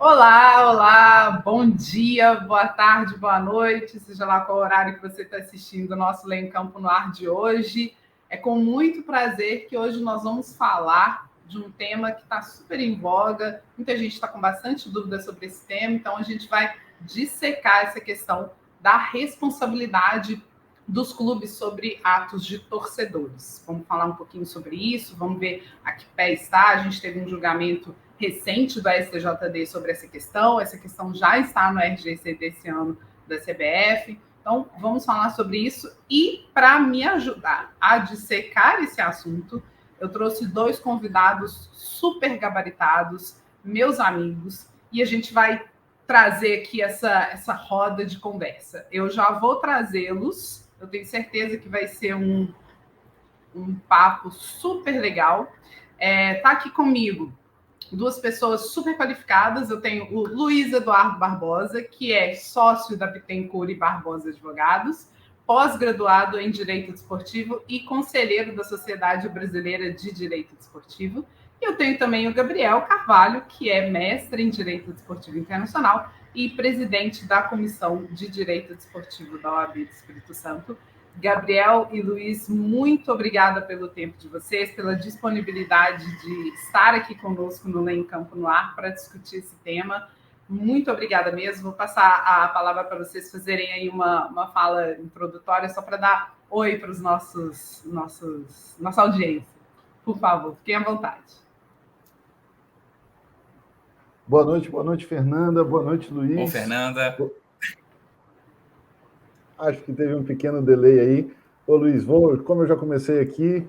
Olá, olá, bom dia, boa tarde, boa noite, seja lá qual horário que você está assistindo o nosso Lê em Campo no Ar de hoje. É com muito prazer que hoje nós vamos falar de um tema que está super em voga, muita gente está com bastante dúvida sobre esse tema, então a gente vai dissecar essa questão da responsabilidade dos clubes sobre atos de torcedores. Vamos falar um pouquinho sobre isso, vamos ver a que pé está. A gente teve um julgamento recente do STJD sobre essa questão já está no RGC desse ano da CBF, então vamos falar sobre isso. E para me ajudar a dissecar esse assunto, eu trouxe dois convidados super gabaritados, meus amigos, e a gente vai trazer aqui essa roda de conversa. Eu já vou trazê-los, eu tenho certeza que vai ser um papo super legal. Tá aqui comigo duas pessoas super qualificadas. Eu tenho o Luiz Eduardo Barbosa, que é sócio da Bittencourt e Barbosa Advogados, pós-graduado em Direito Desportivo e conselheiro da Sociedade Brasileira de Direito Desportivo. E eu tenho também o Gabriel Carvalho, que é mestre em Direito Desportivo Internacional e presidente da Comissão de Direito Desportivo da OAB do Espírito Santo. Gabriel e Luiz, muito obrigada pelo tempo de vocês, pela disponibilidade de estar aqui conosco no Lê em Campo no Ar para discutir esse tema. Muito obrigada mesmo. Vou passar a palavra para vocês fazerem aí uma fala introdutória, só para dar oi para os nossa audiência. Por favor, fiquem à vontade. Boa noite, Fernanda. Boa noite, Luiz. Bom, Fernanda. Acho que teve um pequeno delay aí. Ô, Luiz, como eu já comecei aqui,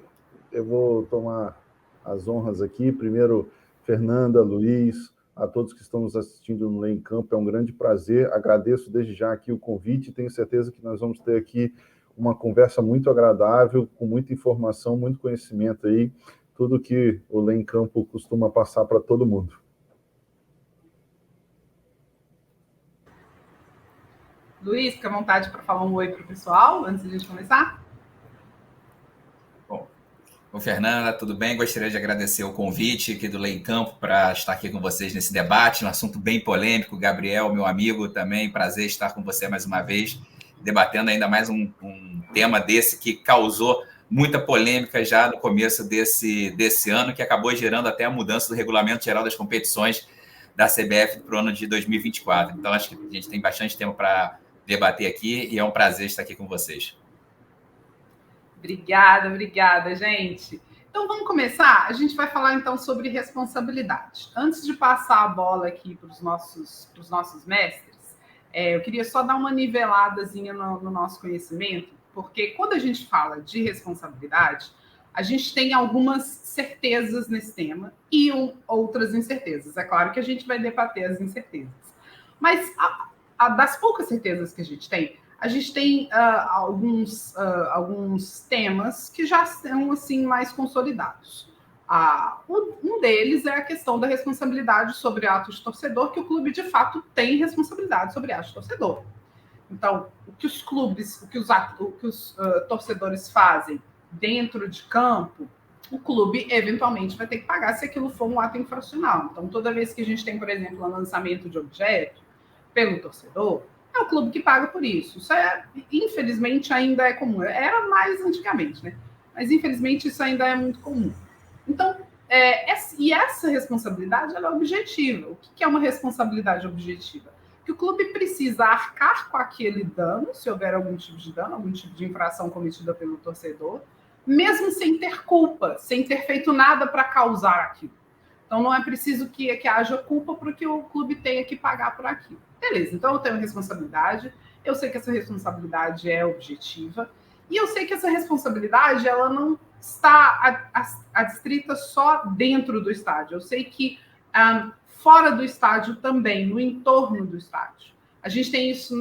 eu vou tomar as honras aqui. Primeiro, Fernanda, Luiz, a todos que estão nos assistindo no Lê em Campo, é um grande prazer. Agradeço desde já aqui o convite. Tenho certeza que nós vamos ter aqui uma conversa muito agradável, com muita informação, muito conhecimento aí, tudo que o Lê em Campo costuma passar para todo mundo. Luiz, fica à vontade para falar um oi para o pessoal, antes de a gente começar. Bom, Fernanda, tudo bem? Gostaria de agradecer o convite aqui do Lê em Campo para estar aqui com vocês nesse debate, um assunto bem polêmico. Gabriel, meu amigo, também prazer estar com você mais uma vez, debatendo ainda mais um tema desse que causou muita polêmica já no começo desse ano, que acabou gerando até a mudança do Regulamento Geral das Competições da CBF para o ano de 2024. Então, acho que a gente tem bastante tempo para debater aqui e é um prazer estar aqui com vocês. Obrigada, gente. Então, vamos começar? A gente vai falar, então, sobre responsabilidade. Antes de passar a bola aqui para os nossos mestres, eu queria só dar uma niveladazinha no nosso conhecimento, porque quando a gente fala de responsabilidade, a gente tem algumas certezas nesse tema e outras incertezas. É claro que a gente vai debater as incertezas. Mas das poucas certezas que a gente tem alguns temas que já são assim mais consolidados. Um deles é a questão da responsabilidade sobre atos de torcedor, que o clube de fato tem responsabilidade sobre atos de torcedor. Então, o que os torcedores fazem dentro de campo, o clube eventualmente vai ter que pagar se aquilo for um ato infracional. Então, toda vez que a gente tem, por exemplo, um lançamento de objeto pelo torcedor, é o clube que paga por isso. Isso infelizmente, ainda é comum. Era mais antigamente, né? Mas, infelizmente, isso ainda é muito comum. Então, essa responsabilidade ela é objetiva. O que é uma responsabilidade objetiva? Que o clube precisa arcar com aquele dano, se houver algum tipo de dano, algum tipo de infração cometida pelo torcedor, mesmo sem ter culpa, sem ter feito nada para causar aquilo. Então, não é preciso que haja culpa para que o clube tenha que pagar por aquilo. Beleza, então eu tenho responsabilidade, eu sei que essa responsabilidade é objetiva, e eu sei que essa responsabilidade ela não está adstrita só dentro do estádio. Eu sei que fora do estádio também, no entorno do estádio. A gente tem isso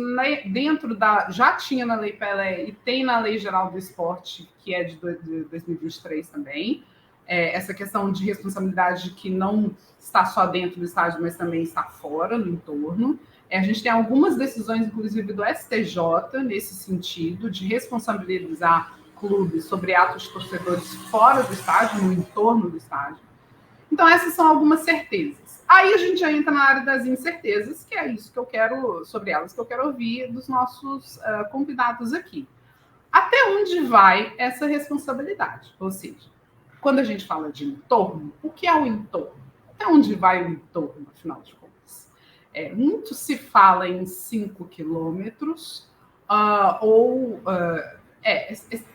já tinha na Lei Pelé e tem na Lei Geral do Esporte, que é de 2023 também, essa questão de responsabilidade que não está só dentro do estádio, mas também está fora, no entorno. A gente tem algumas decisões, inclusive do STJ, nesse sentido, de responsabilizar clubes sobre atos de torcedores fora do estádio, no entorno do estádio. Então, essas são algumas certezas. Aí a gente já entra na área das incertezas, que é isso que eu quero, sobre elas que eu quero ouvir dos nossos convidados aqui. Até onde vai essa responsabilidade? Ou seja, quando a gente fala de entorno, o que é o entorno? Até onde vai o entorno, afinal de contas? Muito se fala em 5 quilômetros,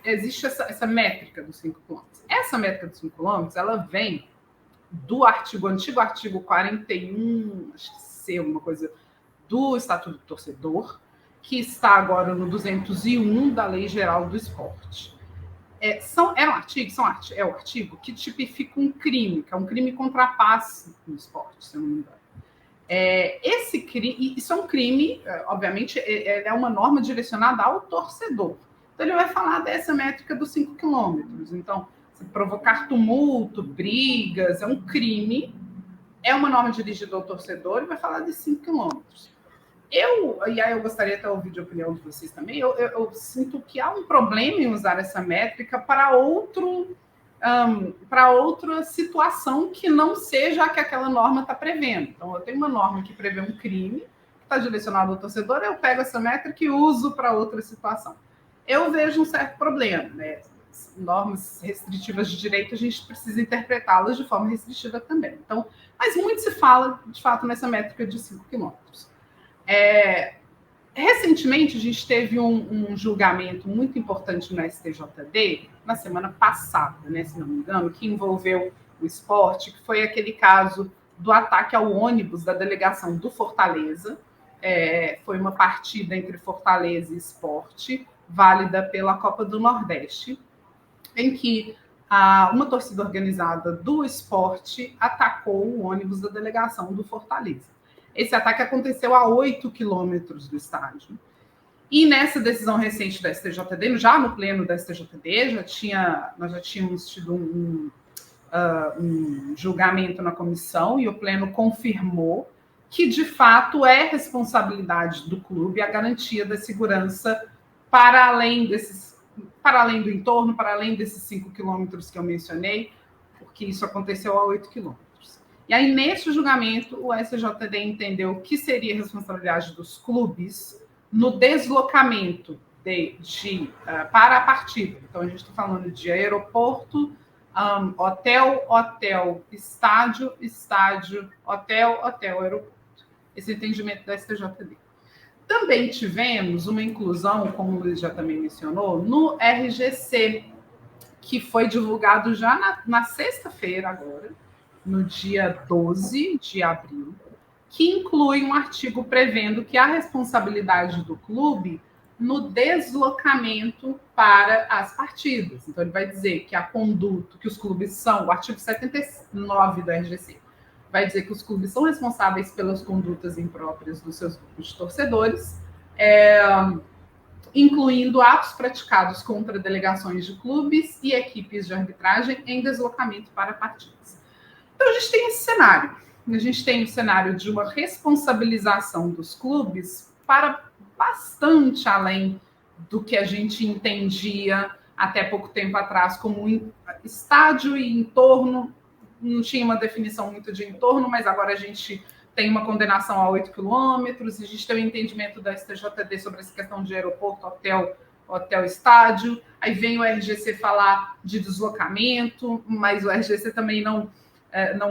existe essa métrica dos 5 quilômetros. Essa métrica dos 5 quilômetros, ela vem do antigo artigo 41, acho que C, alguma coisa, do Estatuto do Torcedor, que está agora no 201 da Lei Geral do Esporte. É o artigo que tipifica um crime, que é um crime contra a paz no esporte, se eu não me engano. Esse crime, isso é um crime, obviamente, é uma norma direcionada ao torcedor. Então, ele vai falar dessa métrica dos 5 quilômetros. Então, se provocar tumulto, brigas, é um crime, é uma norma dirigida ao torcedor e vai falar de 5 quilômetros. E aí eu gostaria de ouvir a opinião de vocês também, eu sinto que há um problema em usar essa métrica para outra situação que não seja a que aquela norma está prevendo. Então, eu tenho uma norma que prevê um crime, que está direcionado ao torcedor, eu pego essa métrica e uso para outra situação. Eu vejo um certo problema, né? Normas restritivas de direito, a gente precisa interpretá-las de forma restritiva também. Então, mas muito se fala, de fato, nessa métrica de 5 quilômetros. Recentemente, a gente teve um julgamento muito importante no STJD, na semana passada, né, se não me engano, que envolveu o esporte, que foi aquele caso do ataque ao ônibus da delegação do Fortaleza. Foi uma partida entre Fortaleza e Sport, válida pela Copa do Nordeste, em que uma torcida organizada do esporte atacou o ônibus da delegação do Fortaleza. Esse ataque aconteceu a 8 quilômetros do estádio. E nessa decisão recente da STJD, já no pleno da STJD, nós já tínhamos tido um julgamento na comissão e o pleno confirmou que, de fato, é responsabilidade do clube a garantia da segurança para além do entorno, para além desses 5 quilômetros que eu mencionei, porque isso aconteceu a 8 quilômetros. E aí, nesse julgamento, o STJD entendeu que seria responsabilidade dos clubes no deslocamento para a partida. Então, a gente está falando de aeroporto, hotel, estádio, hotel, aeroporto. Esse entendimento da STJD. Também tivemos uma inclusão, como o Luiz já também mencionou, no RGC, que foi divulgado já na sexta-feira agora, no dia 12 de abril, que inclui um artigo prevendo que há responsabilidade do clube no deslocamento para as partidas. Então, ele vai dizer que a conduta, que os clubes são, o artigo 79 do RGC, vai dizer que os clubes são responsáveis pelas condutas impróprias dos seus grupos de torcedores, incluindo atos praticados contra delegações de clubes e equipes de arbitragem em deslocamento para partidas. Então, a gente tem esse cenário. A gente tem o cenário de uma responsabilização dos clubes para bastante além do que a gente entendia até pouco tempo atrás como estádio e entorno. Não tinha uma definição muito de entorno, mas agora a gente tem uma condenação a 8 quilômetros, a gente tem o entendimento da STJD sobre essa questão de aeroporto, hotel, estádio. Aí vem o RGC falar de deslocamento, mas o RGC também não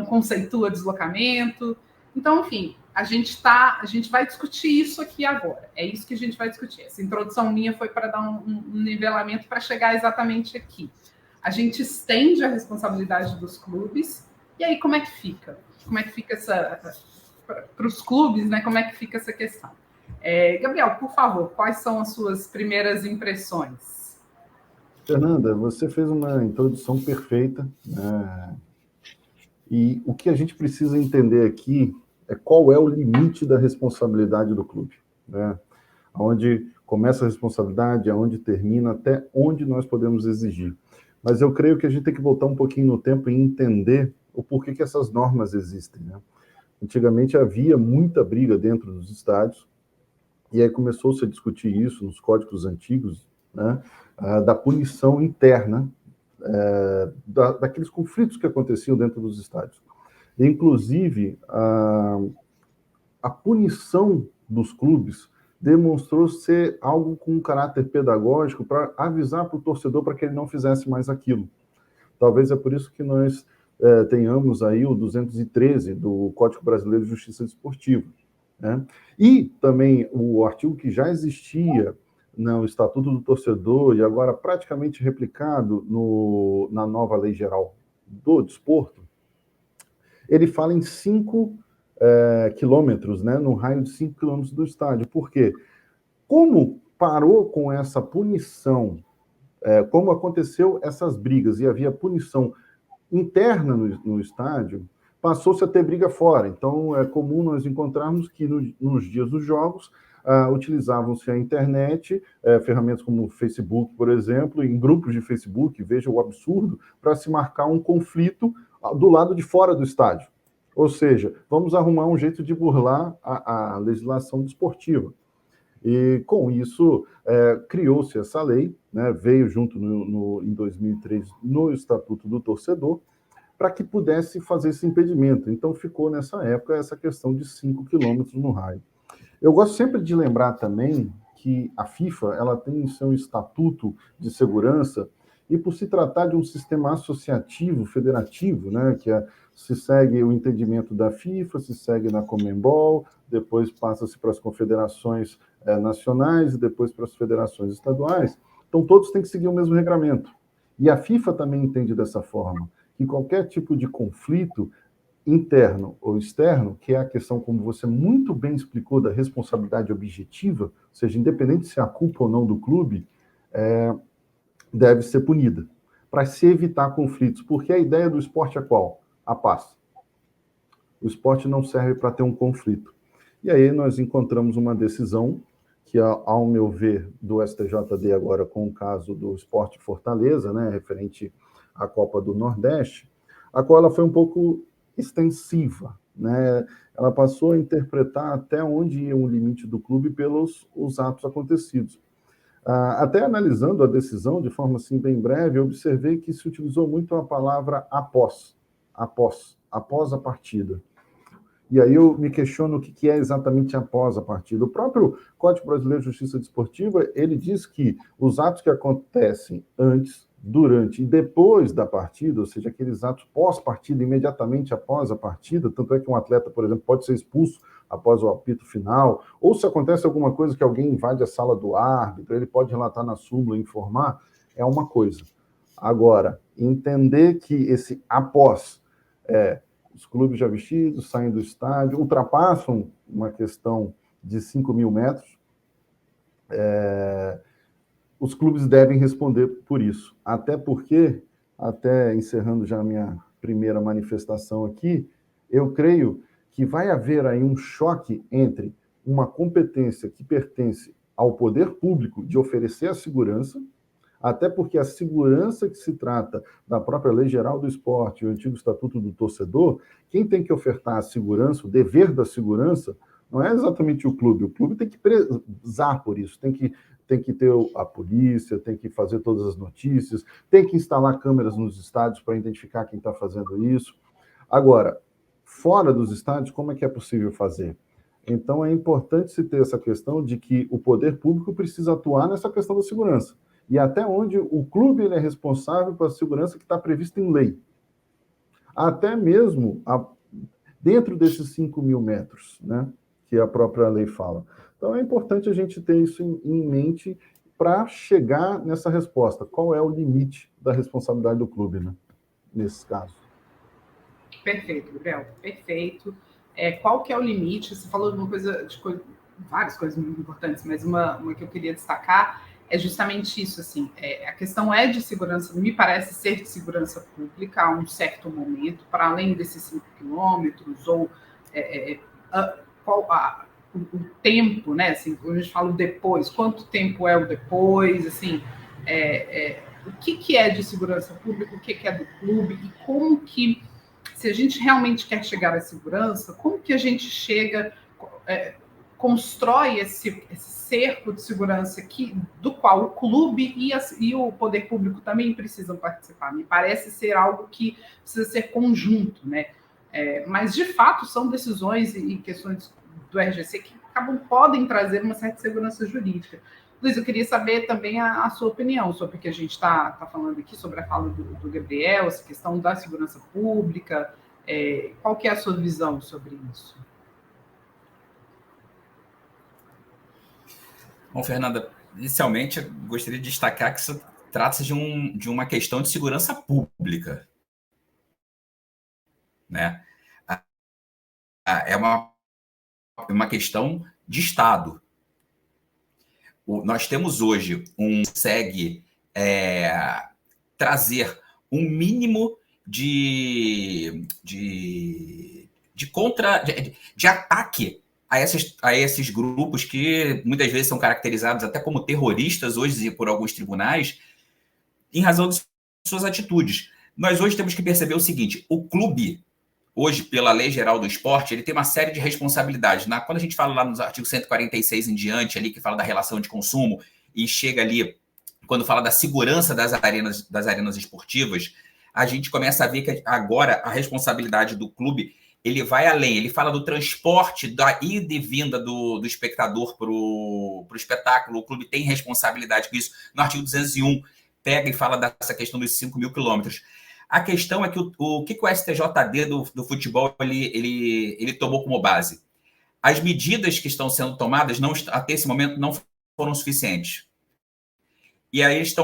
conceitua deslocamento. Então, enfim, a gente vai discutir isso aqui agora. É isso que a gente vai discutir. Essa introdução minha foi para dar um nivelamento para chegar exatamente aqui. A gente estende a responsabilidade dos clubes, e aí como é que fica? Como é que fica para os clubes, né? Como é que fica essa questão? Gabriel, por favor, quais são as suas primeiras impressões? Fernanda, você fez uma introdução perfeita, né? E o que a gente precisa entender aqui é qual é o limite da responsabilidade do clube, né? Onde começa a responsabilidade, aonde termina, até onde nós podemos exigir. Mas eu creio que a gente tem que voltar um pouquinho no tempo e entender o porquê que essas normas existem, né? Antigamente havia muita briga dentro dos estádios, e aí começou-se a discutir isso nos códigos antigos, né? Da punição interna, daqueles conflitos que aconteciam dentro dos estádios. Inclusive, a punição dos clubes demonstrou ser algo com um caráter pedagógico para avisar para o torcedor para que ele não fizesse mais aquilo. Talvez é por isso que nós tenhamos aí o 213 do Código Brasileiro de Justiça Desportiva, né? E também o artigo que já existia no Estatuto do Torcedor e agora praticamente replicado na nova Lei Geral do Desporto, ele fala em 5 quilômetros, né, no raio de 5 quilômetros do estádio. Por quê? Como parou com essa punição, como aconteceu essas brigas e havia punição interna no estádio, passou-se a ter briga fora. Então, é comum nós encontrarmos que nos dias dos jogos utilizavam-se a internet, ferramentas como o Facebook, por exemplo, em grupos de Facebook, veja o absurdo, para se marcar um conflito do lado de fora do estádio. Ou seja, vamos arrumar um jeito de burlar a legislação desportiva. E, com isso, criou-se essa lei, né, veio junto em 2003 no Estatuto do Torcedor, para que pudesse fazer esse impedimento. Então, ficou nessa época essa questão de 5 quilômetros no raio. Eu gosto sempre de lembrar também que a FIFA ela tem seu Estatuto de Segurança, e por se tratar de um sistema associativo, federativo, né, que se segue o entendimento da FIFA, se segue na Conmebol, depois passa-se para as confederações nacionais e depois para as federações estaduais. Então, todos têm que seguir o mesmo regramento. E a FIFA também entende dessa forma, que qualquer tipo de conflito interno ou externo, que é a questão, como você muito bem explicou, da responsabilidade objetiva, ou seja, independente se é a culpa ou não do clube, deve ser punida, para se evitar conflitos, porque a ideia do esporte é qual? A paz. O esporte não serve para ter um conflito. E aí nós encontramos uma decisão que, ao meu ver, do STJD agora com o caso do Sport Fortaleza, né, referente à Copa do Nordeste, a qual ela foi um pouco extensiva, né? Ela passou a interpretar até onde ia o limite do clube pelos os atos acontecidos. Até analisando a decisão de forma assim bem breve, eu observei que se utilizou muito a palavra após a partida. E aí eu me questiono o que é exatamente após a partida. O próprio Código Brasileiro de Justiça Desportiva, ele diz que os atos que acontecem antes, durante e depois da partida, ou seja, aqueles atos pós-partida, imediatamente após a partida, tanto é que um atleta, por exemplo, pode ser expulso após o apito final, ou se acontece alguma coisa que alguém invade a sala do árbitro, ele pode relatar na súmula e informar, é uma coisa. Agora, entender que esse após os clubes já vestidos saem do estádio, ultrapassam uma questão de 5 mil metros, os clubes devem responder por isso. Até porque, até encerrando já a minha primeira manifestação aqui, eu creio que vai haver aí um choque entre uma competência que pertence ao poder público de oferecer a segurança, até porque a segurança que se trata da própria Lei Geral do Esporte, o antigo Estatuto do Torcedor, quem tem que ofertar a segurança, o dever da segurança, não é exatamente o clube tem que prezar por isso, tem que ter a polícia, tem que fazer todas as notícias, tem que instalar câmeras nos estádios para identificar quem está fazendo isso. Agora, fora dos estádios, como é que é possível fazer? Então, é importante se ter essa questão de que o poder público precisa atuar nessa questão da segurança. E até onde o clube ele é responsável pela segurança que está prevista em lei. Até mesmo dentro desses 5 mil metros, né, que a própria lei fala. Então, é importante a gente ter isso em mente para chegar nessa resposta. Qual é o limite da responsabilidade do clube, né, nesse caso? Perfeito, Gabriel, perfeito. Qual que é o limite? Você falou de uma várias coisas muito importantes, mas uma que eu queria destacar é justamente isso, assim, a questão é de segurança, me parece ser de segurança pública a um certo momento, para além desses 5 quilômetros, ou o tempo, né, assim, quando a gente fala o depois, quanto tempo é o depois, assim, o que é de segurança pública, o que é do clube, e como que, se a gente realmente quer chegar à segurança, como que a gente chega, constrói esse cerco de segurança do qual o clube e o poder público também precisam participar. Me parece ser algo que precisa ser conjunto, né? Mas, de fato, são decisões e questões do RGC que podem trazer uma certa segurança jurídica. Luiz, eu queria saber também a sua opinião sobre o que a gente está falando aqui, sobre a fala do Gabriel, essa questão da segurança pública. Qual que é a sua visão sobre isso? Bom, Fernanda, inicialmente eu gostaria de destacar que isso trata-se de uma questão de segurança pública, né? É uma questão de Estado. Nós temos hoje consegue trazer um mínimo de ataque a esses grupos que muitas vezes são caracterizados até como terroristas hoje por alguns tribunais, em razão de suas atitudes. Nós hoje temos que perceber o seguinte: o clube, hoje, pela Lei Geral do Esporte, ele tem uma série de responsabilidades. Quando a gente fala lá nos artigos 146 em diante, ali, que fala da relação de consumo, e chega ali, quando fala da segurança das arenas esportivas, a gente começa a ver que agora a responsabilidade do clube, ele vai além. Ele fala do transporte, da ida e vinda do espectador para o espetáculo. O clube tem responsabilidade com isso. No artigo 201, pega e fala dessa questão dos 5.000 quilômetros. A questão é que o que o STJD do futebol ele tomou como base? As medidas que estão sendo tomadas até esse momento não foram suficientes. E aí eles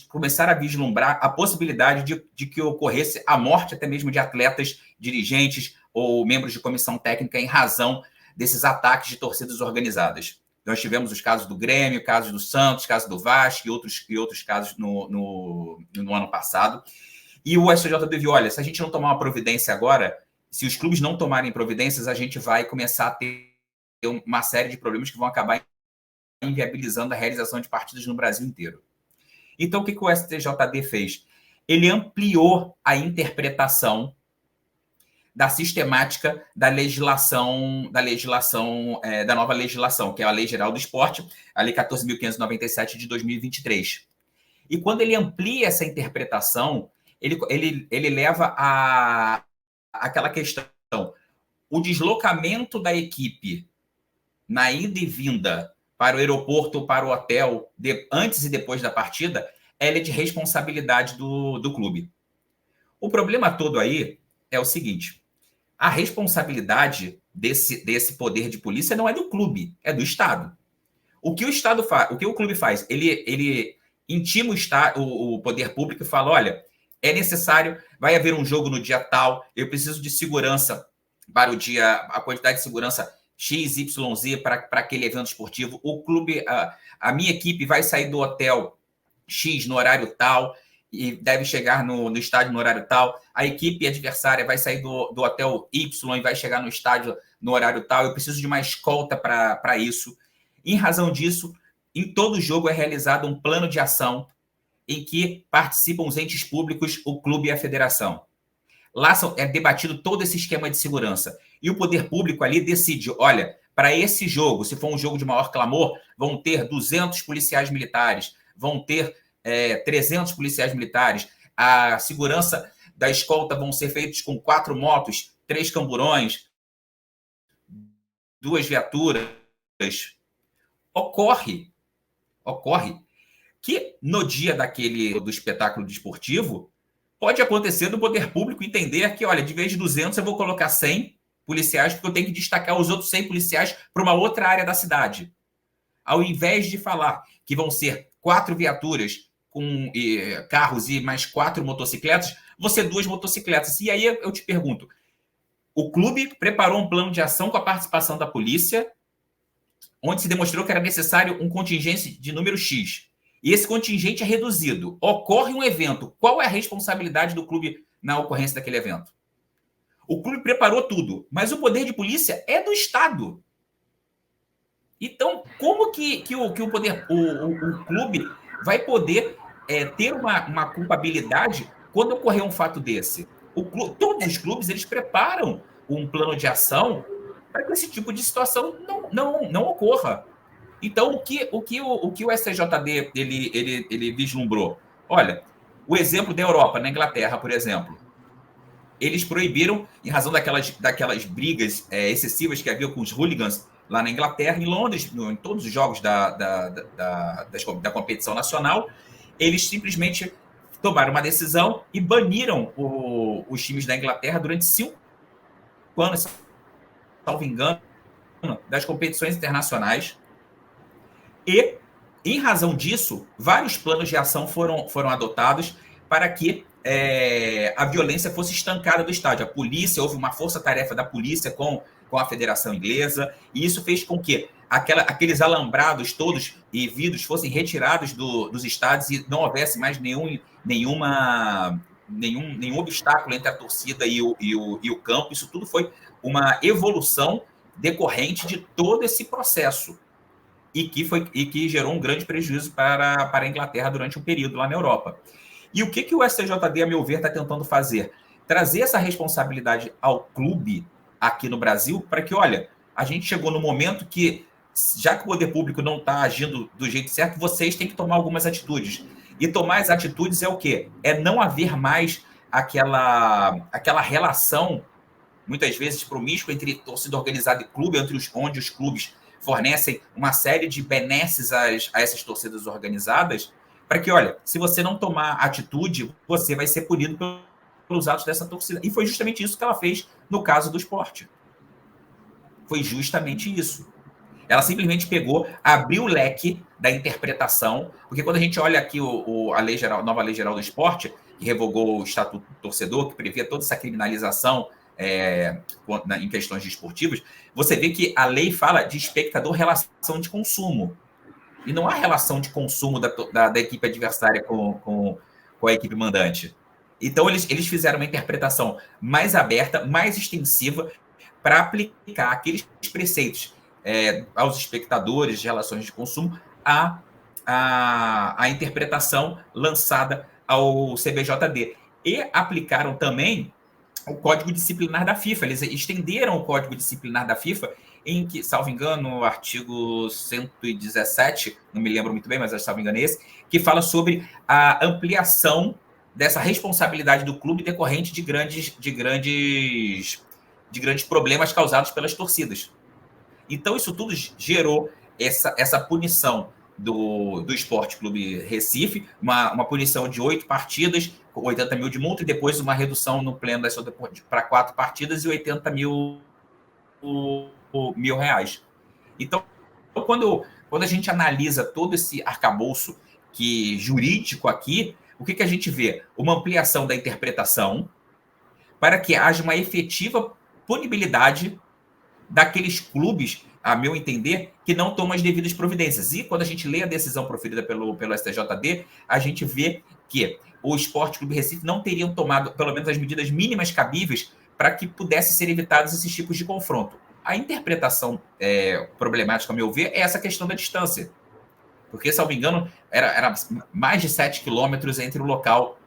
começaram a vislumbrar a possibilidade de que ocorresse a morte até mesmo de atletas, dirigentes ou membros de comissão técnica em razão desses ataques de torcidas organizadas. Nós tivemos os casos do Grêmio, casos do Santos, casos do Vasco e outros casos no ano passado. E o STJD viu, olha, se a gente não tomar uma providência agora, se os clubes não tomarem providências, a gente vai começar a ter uma série de problemas que vão acabar inviabilizando a realização de partidas no Brasil inteiro. Então, o que o STJD fez? Ele ampliou a interpretação da sistemática da nova legislação, que é a Lei Geral do Esporte, a Lei 14.597 de 2023. E quando ele amplia essa interpretação, ele leva a aquela questão, o deslocamento da equipe na ida e vinda para o aeroporto ou para o hotel, antes e depois da partida, ela é de responsabilidade do clube. O problema todo aí é o seguinte: a responsabilidade desse poder de polícia não é do clube, é do Estado. O que o Estado faz, o que o clube faz? Ele intima o poder público e fala: olha, é necessário, vai haver um jogo no dia tal, eu preciso de segurança para o dia, a quantidade de segurança XYZ para aquele evento esportivo. O clube, a minha equipe vai sair do hotel X no horário tal e deve chegar no estádio no horário tal. A equipe adversária vai sair do hotel Y e vai chegar no estádio no horário tal. Eu preciso de uma escolta para isso. Em razão disso, em todo jogo é realizado um plano de ação em que participam os entes públicos, o clube e a federação. Lá é debatido todo esse esquema de segurança. E o poder público ali decide, olha, para esse jogo, se for um jogo de maior clamor, vão ter 200 policiais militares, vão ter 300 policiais militares, a segurança da escolta vão ser feitos com 4 motos, 3 camburões, 2 viaturas. Ocorre que no dia do espetáculo desportivo, pode acontecer do poder público entender que, olha, de vez de 200 eu vou colocar 100 policiais, porque eu tenho que destacar os outros 100 policiais para uma outra área da cidade. Ao invés de falar que vão ser 4 viaturas com carros e mais 4 motocicletas, vão ser 2 motocicletas. E aí eu te pergunto, o clube preparou um plano de ação com a participação da polícia, onde se demonstrou que era necessário um contingente de número X. E esse contingente é reduzido. Ocorre um evento. Qual é a responsabilidade do clube na ocorrência daquele evento? O clube preparou tudo, mas o poder de polícia é do Estado. Então, como que o clube vai poder ter uma culpabilidade quando ocorrer um fato desse? Todos os clubes eles preparam um plano de ação para que esse tipo de situação não ocorra. Então, o que o STJD ele vislumbrou? Olha, o exemplo da Europa, na Inglaterra, por exemplo. eles proibiram, em razão daquelas brigas excessivas que havia com os hooligans lá na Inglaterra, em Londres, em todos os jogos da competição nacional, eles simplesmente tomaram uma decisão e baniram os times da Inglaterra durante 5 anos, salvo engano, das competições internacionais. E, em razão disso, vários planos de ação foram adotados para que a violência fosse estancada do estádio. A polícia, houve uma força-tarefa da polícia com a Federação Inglesa, e isso fez com que aqueles alambrados todos e vidros fossem retirados dos estádios e não houvesse mais nenhum obstáculo entre a torcida e o campo. Isso tudo foi uma evolução decorrente de todo esse processo e que gerou um grande prejuízo para a Inglaterra durante um período lá na Europa. E o que o STJD, a meu ver, está tentando fazer? Trazer essa responsabilidade ao clube aqui no Brasil para que, olha, a gente chegou no momento que, já que o poder público não está agindo do jeito certo, vocês têm que tomar algumas atitudes. E tomar as atitudes é o quê? É não haver mais aquela relação, muitas vezes promíscua, entre torcida organizada e clube, onde os clubes fornecem uma série de benesses a essas torcidas organizadas, para que, olha, se você não tomar atitude, você vai ser punido pelos atos dessa torcida. E foi justamente isso que ela fez no caso do Sport. Foi justamente isso. Ela simplesmente abriu o leque da interpretação, porque quando a gente olha aqui a nova Lei Geral do Esporte, que revogou o Estatuto do Torcedor, que previa toda essa criminalização em questões desportivas, você vê que a lei fala de espectador-relação de consumo. E não há relação de consumo da equipe adversária com a equipe mandante. Então, eles fizeram uma interpretação mais aberta, mais extensiva, para aplicar aqueles preceitos aos espectadores de relações de consumo a interpretação lançada ao CBJD. E aplicaram também o Código Disciplinar da FIFA. Eles estenderam o Código Disciplinar da FIFA, em que, salvo engano, o artigo 117, não me lembro muito bem, mas salvo engano é esse, que fala sobre a ampliação dessa responsabilidade do clube decorrente de grandes problemas causados pelas torcidas. Então, isso tudo gerou essa punição do Esporte Clube Recife, uma punição de 8 partidas, 80 mil de multa, e depois uma redução no pleno para 4 partidas e 80 mil reais. Então, quando a gente analisa todo esse arcabouço jurídico aqui, o que a gente vê? Uma ampliação da interpretação para que haja uma efetiva punibilidade daqueles clubes, a meu entender, que não tomam as devidas providências. E quando a gente lê a decisão proferida pelo STJD, a gente vê que o Esporte Clube Recife não teriam tomado, pelo menos, as medidas mínimas cabíveis para que pudessem ser evitados esses tipos de confronto. A interpretação problemática, a meu ver, é essa questão da distância. Porque, se não me engano, era mais de 7 quilômetros entre o local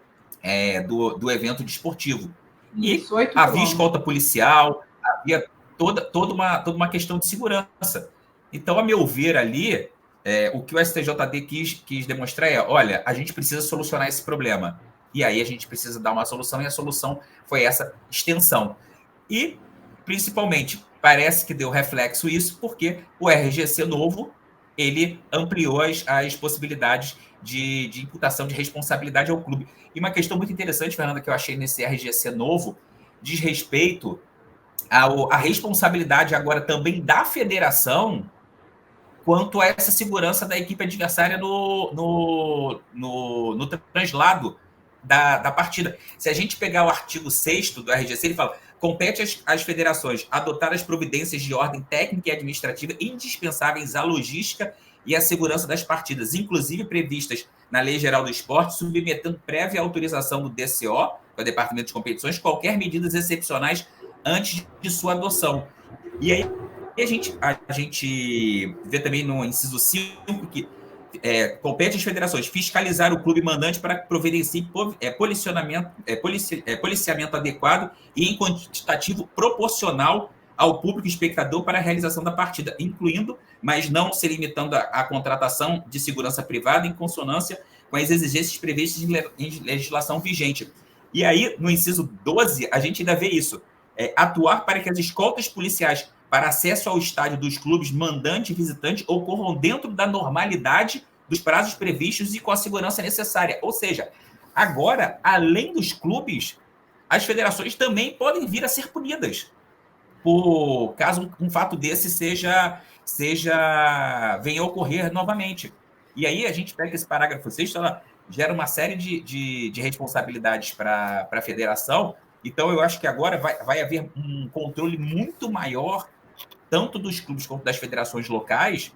do evento desportivo. E havia escolta policial, havia toda uma questão de segurança. Então, a meu ver ali, o que o STJD quis demonstrar olha, a gente precisa solucionar esse problema. E aí a gente precisa dar uma solução, e a solução foi essa extensão. E, principalmente, parece que deu reflexo isso, porque o RGC novo, ele ampliou as possibilidades de imputação de responsabilidade ao clube. E uma questão muito interessante, Fernanda, que eu achei nesse RGC novo, diz respeito à responsabilidade agora também da federação quanto a essa segurança da equipe adversária no translado da partida. Se a gente pegar o artigo 6º do RGC, ele fala: compete às federações adotar as providências de ordem técnica e administrativa indispensáveis à logística e à segurança das partidas, inclusive previstas na Lei Geral do Esporte, submetendo prévia autorização do DCO, que é o Departamento de Competições, qualquer medidas excepcionais antes de sua adoção. E aí a gente vê também no inciso 5 que compete às federações fiscalizar o clube mandante para que providencie policiamento adequado e em quantitativo proporcional ao público espectador para a realização da partida, incluindo, mas não se limitando à contratação de segurança privada em consonância com as exigências previstas em legislação vigente. E aí, no inciso 12, a gente ainda vê isso. Atuar para que as escoltas policiais para acesso ao estádio dos clubes mandante e visitante ocorram dentro da normalidade dos prazos previstos e com a segurança necessária. Ou seja, agora, além dos clubes, as federações também podem vir a ser punidas por caso um fato desse venha a ocorrer novamente. E aí a gente pega esse parágrafo 6, ela gera uma série de responsabilidades para a federação. Então, eu acho que agora vai haver um controle muito maior, tanto dos clubes quanto das federações locais,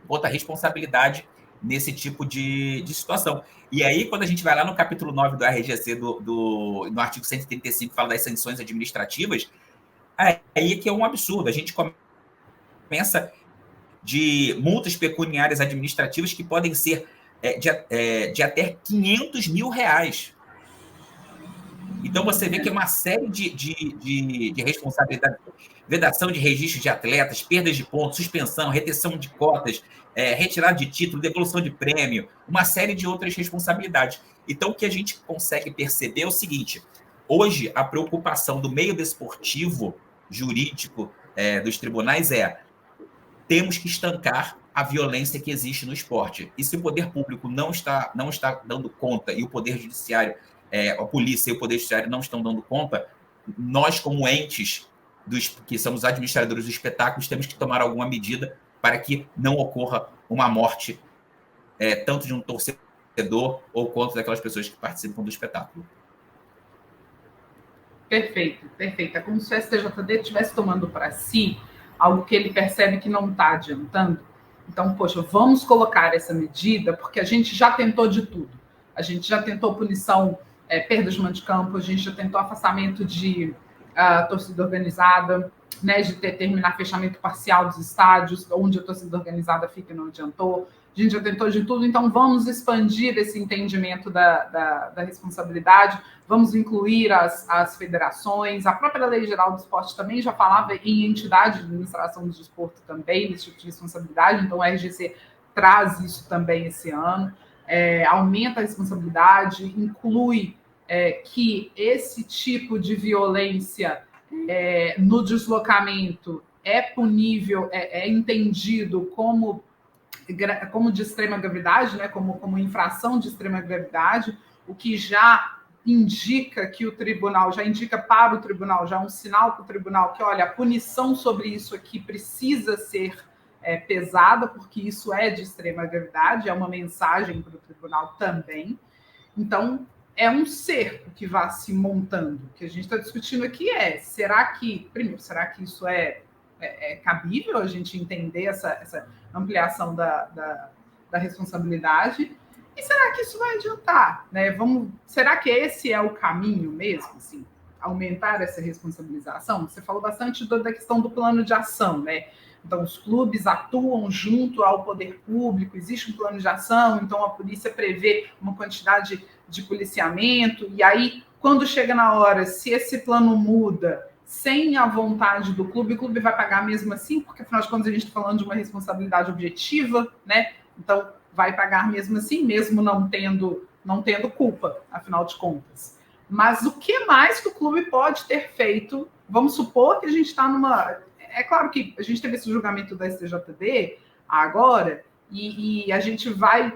quanto a responsabilidade nesse tipo de situação. E aí, quando a gente vai lá no capítulo 9 do RGC, no artigo 135, fala das sanções administrativas, aí que é um absurdo. A gente começa de multas pecuniárias administrativas que podem ser de até 500 mil reais. Então, você vê que é uma série de responsabilidades. Vedação de registro de atletas, perdas de pontos, suspensão, retenção de cotas, retirada de título, devolução de prêmio, uma série de outras responsabilidades. Então, o que a gente consegue perceber é o seguinte: hoje, a preocupação do meio desportivo, jurídico, dos tribunais temos que estancar a violência que existe no esporte. E se o poder público não está dando conta, e o poder judiciário, a polícia e o poder judiciário não estão dando conta, nós, como entes que somos administradores dos espetáculos, temos que tomar alguma medida para que não ocorra uma morte tanto de um torcedor ou quanto daquelas pessoas que participam do espetáculo. Perfeito, perfeito. É como se o STJD estivesse tomando para si algo que ele percebe que não está adiantando. Então, poxa, vamos colocar essa medida, porque a gente já tentou de tudo. A gente já tentou punição, perda de mando de campo, a gente já tentou afastamento de torcida organizada, né, de determinar fechamento parcial dos estádios, onde a torcida organizada fica e não adiantou. A gente já tentou de tudo, então vamos expandir esse entendimento da responsabilidade, vamos incluir as federações, a própria Lei Geral do Esporte também já falava em entidade de administração do desporto também, nesse tipo de responsabilidade, então o RGC traz isso também esse ano, aumenta a responsabilidade, inclui que esse tipo de violência no deslocamento é punível, é entendido como de extrema gravidade, né, como infração de extrema gravidade, o que já indica que o tribunal, já indica para o tribunal, já é um sinal para o tribunal que, olha, a punição sobre isso aqui precisa ser pesada, porque isso é de extrema gravidade, é uma mensagem para o tribunal também. Então, é um cerco que vai se montando. O que a gente está discutindo aqui será que isso é cabível a gente entender essa ampliação da responsabilidade? E será que isso vai adiantar? Né? Será que esse é o caminho mesmo? Assim, aumentar essa responsabilização? Você falou bastante da questão do plano de ação, né? Então, os clubes atuam junto ao poder público, existe um plano de ação, então a polícia prevê uma quantidade de policiamento, e aí, quando chega na hora, se esse plano muda sem a vontade do clube, o clube vai pagar mesmo assim, porque afinal de contas a gente está falando de uma responsabilidade objetiva, né? Então, vai pagar mesmo assim, mesmo não tendo culpa, afinal de contas. Mas o que mais que o clube pode ter feito? Vamos supor que a gente está numa... É claro que a gente teve esse julgamento da STJD agora, e a gente vai...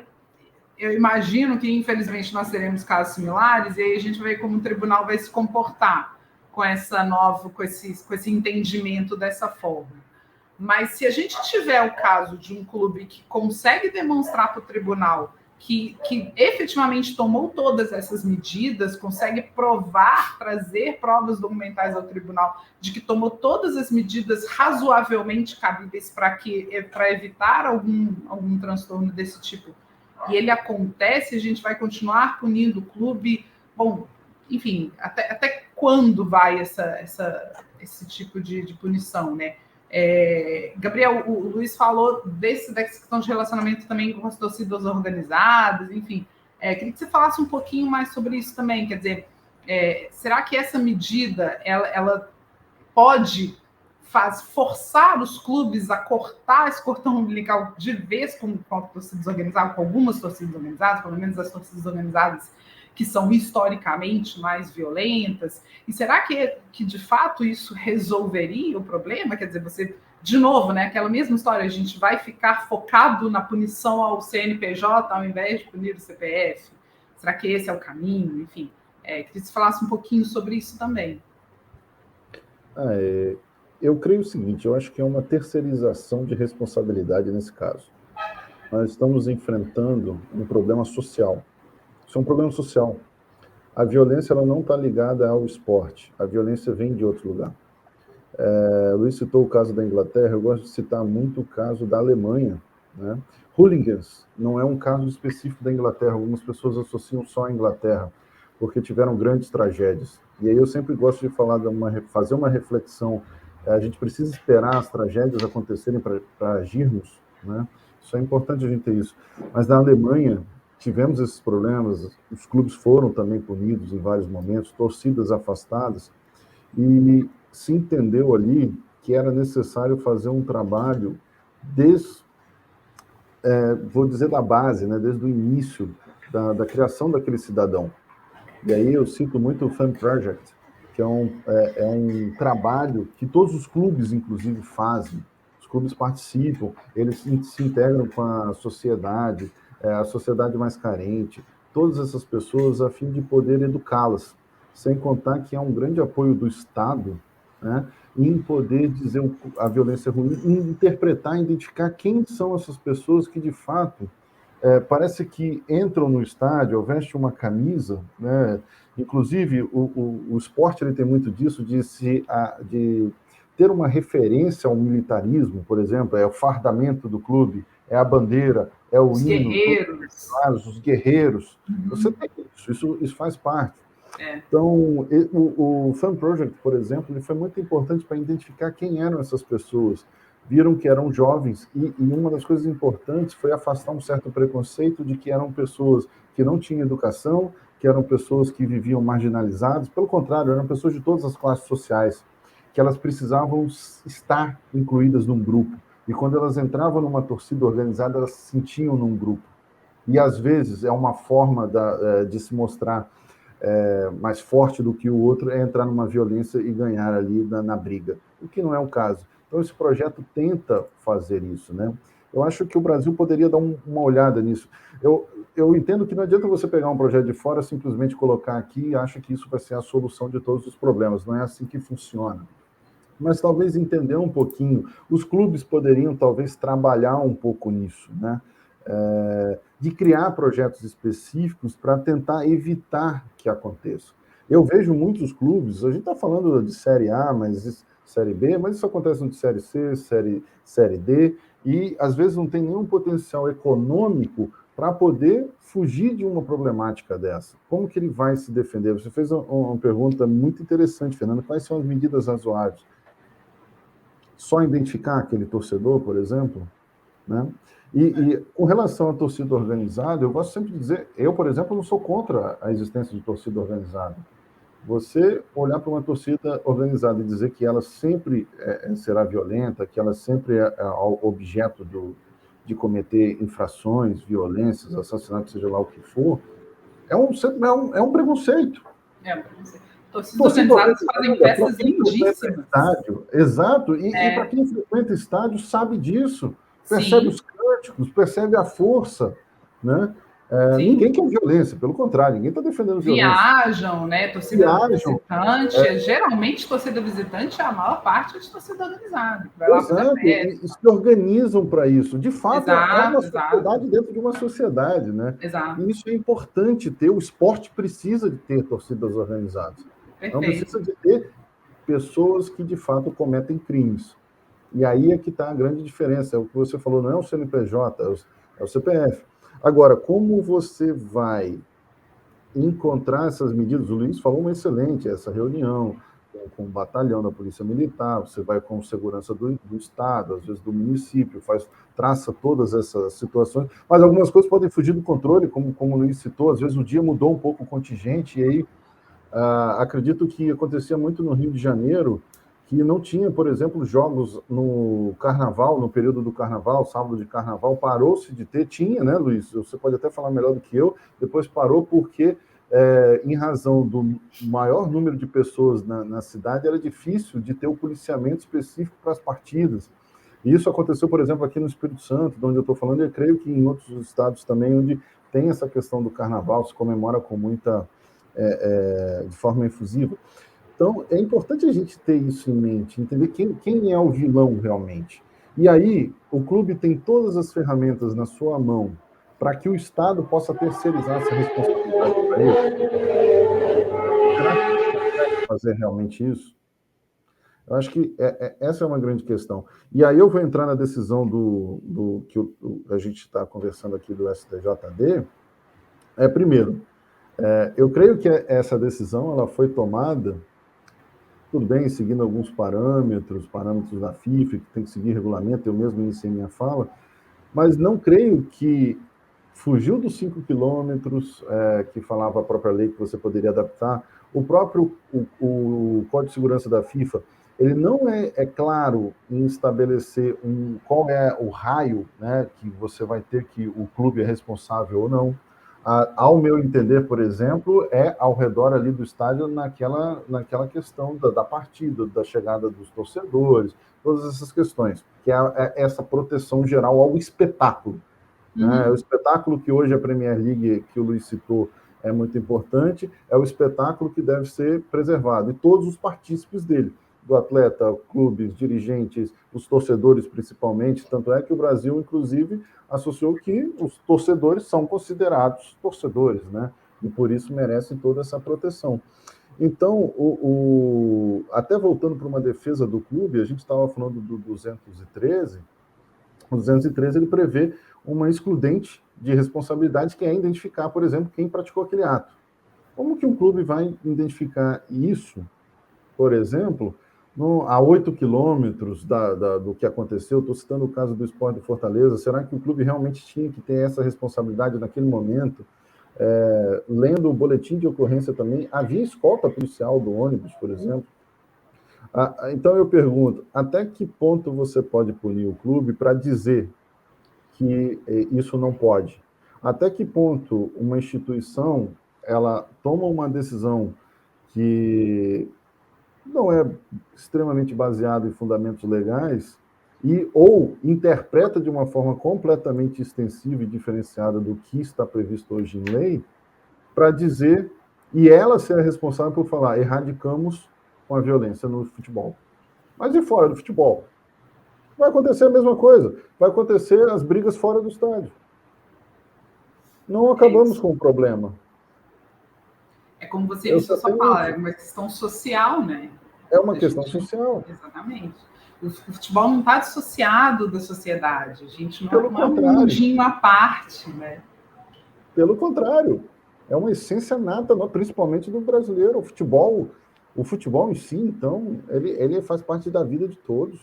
Eu imagino que, infelizmente, nós teremos casos similares, e aí a gente vai ver como o tribunal vai se comportar com esse entendimento dessa forma. Mas se a gente tiver o caso de um clube que consegue demonstrar para o tribunal que efetivamente tomou todas essas medidas, consegue provar, trazer provas documentais ao tribunal de que tomou todas as medidas razoavelmente cabíveis para evitar algum transtorno desse tipo, e ele acontece, a gente vai continuar punindo o clube. Bom, enfim, até quando vai esse tipo de punição, né? Gabriel, o Luiz falou dessa questão de relacionamento também com as torcidas organizadas, enfim. Queria que você falasse um pouquinho mais sobre isso também, quer dizer, será que essa medida ela pode forçar os clubes a cortar esse cordão umbilical de vez com torcidas organizadas, com algumas torcidas organizadas, pelo menos as torcidas organizadas que são historicamente mais violentas? E será que de fato isso resolveria o problema? Quer dizer, você, de novo, né, aquela mesma história, a gente vai ficar focado na punição ao CNPJ ao invés de punir o CPF? Será que esse é o caminho? Enfim, queria que você falasse um pouquinho sobre isso também. Eu creio o seguinte, eu acho que é uma terceirização de responsabilidade nesse caso. Nós estamos enfrentando um problema social. Isso é um problema social. A violência ela não está ligada ao esporte. A violência vem de outro lugar. Luiz citou o caso da Inglaterra, eu gosto de citar muito o caso da Alemanha, né? Hooligans não é um caso específico da Inglaterra, algumas pessoas associam só a Inglaterra, porque tiveram grandes tragédias. E aí eu sempre gosto de falar, fazer uma reflexão, a gente precisa esperar as tragédias acontecerem para agirmos, né? Isso é importante a gente ter isso. Mas na Alemanha, tivemos esses problemas, os clubes foram também punidos em vários momentos, torcidas afastadas, e se entendeu ali que era necessário fazer um trabalho vou dizer da base, né, desde o início da criação daquele cidadão. E aí eu cito muito o Fan Project, que é um trabalho que todos os clubes, inclusive, fazem. Os clubes participam, eles se integram com a sociedade mais carente, todas essas pessoas a fim de poder educá-las, sem contar que há um grande apoio do Estado, né, em poder dizer a violência ruim, em interpretar, identificar quem são essas pessoas que, de fato, parece que entram no estádio, vestem uma camisa, né? Inclusive, o esporte ele tem muito disso, de ter uma referência ao militarismo, por exemplo, é o fardamento do clube, é a bandeira, é o Os hino, guerreiros. os guerreiros. Uhum. Você tem isso faz parte. Então, o Fan Project, por exemplo, ele foi muito importante para identificar quem eram essas pessoas. Viram que eram jovens, e uma das coisas importantes foi afastar um certo preconceito de que eram pessoas que não tinham educação, que eram pessoas que viviam marginalizadas. Pelo contrário, eram pessoas de todas as classes sociais, que elas precisavam estar incluídas num grupo. E quando elas entravam numa torcida organizada, elas se sentiam num grupo. E, às vezes, é uma forma de se mostrar mais forte do que o outro, é entrar numa violência e ganhar ali na briga, o que não é o caso. Então, esse projeto tenta fazer isso, né? Eu acho que o Brasil poderia dar uma olhada nisso. Eu entendo que não adianta você pegar um projeto de fora, simplesmente colocar aqui e acha que isso vai ser a solução de todos os problemas. Não é assim que funciona. Mas talvez entender um pouquinho. Os clubes poderiam, talvez, trabalhar um pouco nisso, né? De criar projetos específicos para tentar evitar que aconteça. Eu vejo muitos clubes, a gente está falando de Série A, Série B, mas isso acontece de Série C, Série D, e às vezes não tem nenhum potencial econômico para poder fugir de uma problemática dessa. Como que ele vai se defender? Você fez uma pergunta muito interessante, Fernando. Quais são as medidas razoáveis? Só identificar aquele torcedor, por exemplo, né? E com relação à torcida organizada, eu gosto sempre de dizer, eu, por exemplo, não sou contra a existência de torcida organizada. Você olhar para uma torcida organizada e dizer que ela sempre será violenta, que ela sempre é objeto de cometer infrações, violências, assassinatos, seja lá o que for, é um preconceito. É um preconceito. Torcidas organizadas fazem peças lindíssimas. Estádio, exato, e para quem frequenta estádio sabe disso, percebe os cânticos, percebe a força, né? Ninguém quer violência, pelo contrário, ninguém está defendendo violência. Viajam, né? Torcida visitante, geralmente torcida visitante é a maior parte de torcida organizada. Exato, e se organizam para isso. De fato, é uma sociedade dentro de uma sociedade, né? Exato. E isso é importante ter, o esporte precisa de ter torcidas organizadas. Perfeito. Não precisa de ter pessoas que, de fato, cometem crimes. E aí é que está a grande diferença. É o que você falou, não é o CNPJ, é o CPF. Agora, como você vai encontrar essas medidas? O Luiz falou uma excelente, essa reunião com o batalhão da Polícia Militar, você vai com segurança do Estado, às vezes do município, traça todas essas situações, mas algumas coisas podem fugir do controle, como o Luiz citou, às vezes o dia mudou um pouco o contingente, e aí acredito que acontecia muito no Rio de Janeiro, que não tinha, por exemplo, jogos no Carnaval, no período do Carnaval, sábado de Carnaval, parou-se de ter, tinha, né, Luiz? Você pode até falar melhor do que eu, depois parou porque em razão do maior número de pessoas na cidade, era difícil de ter o policiamento específico para as partidas. E isso aconteceu, por exemplo, aqui no Espírito Santo, de onde eu estou falando, e eu creio que em outros estados também, onde tem essa questão do carnaval, se comemora com muita... de forma efusiva. Então, é importante a gente ter isso em mente, entender quem é o vilão realmente. E aí, o clube tem todas as ferramentas na sua mão para que o Estado possa terceirizar essa responsabilidade para ele. Será que ele consegue fazer realmente isso? Eu acho que essa é uma grande questão. E aí eu vou entrar na decisão do que a gente está conversando aqui do STJD. Primeiro, eu creio que essa decisão ela foi tomada, tudo bem, seguindo alguns parâmetros da FIFA, que tem que seguir regulamento, eu mesmo iniciei minha fala, mas não creio que fugiu dos 5 quilômetros, que falava a própria lei que você poderia adaptar. O próprio o Código de Segurança da FIFA, ele não é claro em estabelecer qual é o raio, né, que você vai ter que o clube é responsável ou não. Ao meu entender, por exemplo, ao redor ali do estádio naquela questão da partida, da chegada dos torcedores, todas essas questões, que é essa proteção geral ao espetáculo. Né? O espetáculo que hoje a Premier League, que o Luiz citou, é muito importante, é o espetáculo que deve ser preservado, e todos os partícipes dele, do atleta, clubes, dirigentes, os torcedores principalmente, tanto é que o Brasil, inclusive, associou que os torcedores são considerados torcedores, né? E por isso merecem toda essa proteção. Então, até voltando para uma defesa do clube, a gente estava falando do 213, o 213 ele prevê uma excludente de responsabilidade, que é identificar, por exemplo, quem praticou aquele ato. Como que um clube vai identificar isso, por exemplo, a 8 quilômetros do que aconteceu? Estou citando o caso do Sport do Fortaleza. Será que o clube realmente tinha que ter essa responsabilidade naquele momento? Lendo o boletim de ocorrência também, havia escolta policial do ônibus, por exemplo. Então eu pergunto, até que ponto você pode punir o clube para dizer que isso não pode? Até que ponto uma instituição ela toma uma decisão que não é extremamente baseada em fundamentos legais ou interpreta de uma forma completamente extensiva e diferenciada do que está previsto hoje em lei, para dizer, e ela ser a responsável por falar, erradicamos com a violência no futebol. Mas e fora do futebol? Vai acontecer a mesma coisa. Vai acontecer as brigas fora do estádio. Não acabamos com o problema. É como você disse, só fala, é uma questão social, né? É uma questão social. Exatamente. O futebol não está dissociado da sociedade. A gente não é um mundinho à parte, né? Pelo contrário. É uma essência nata, principalmente do brasileiro. O futebol em si, então, ele faz parte da vida de todos.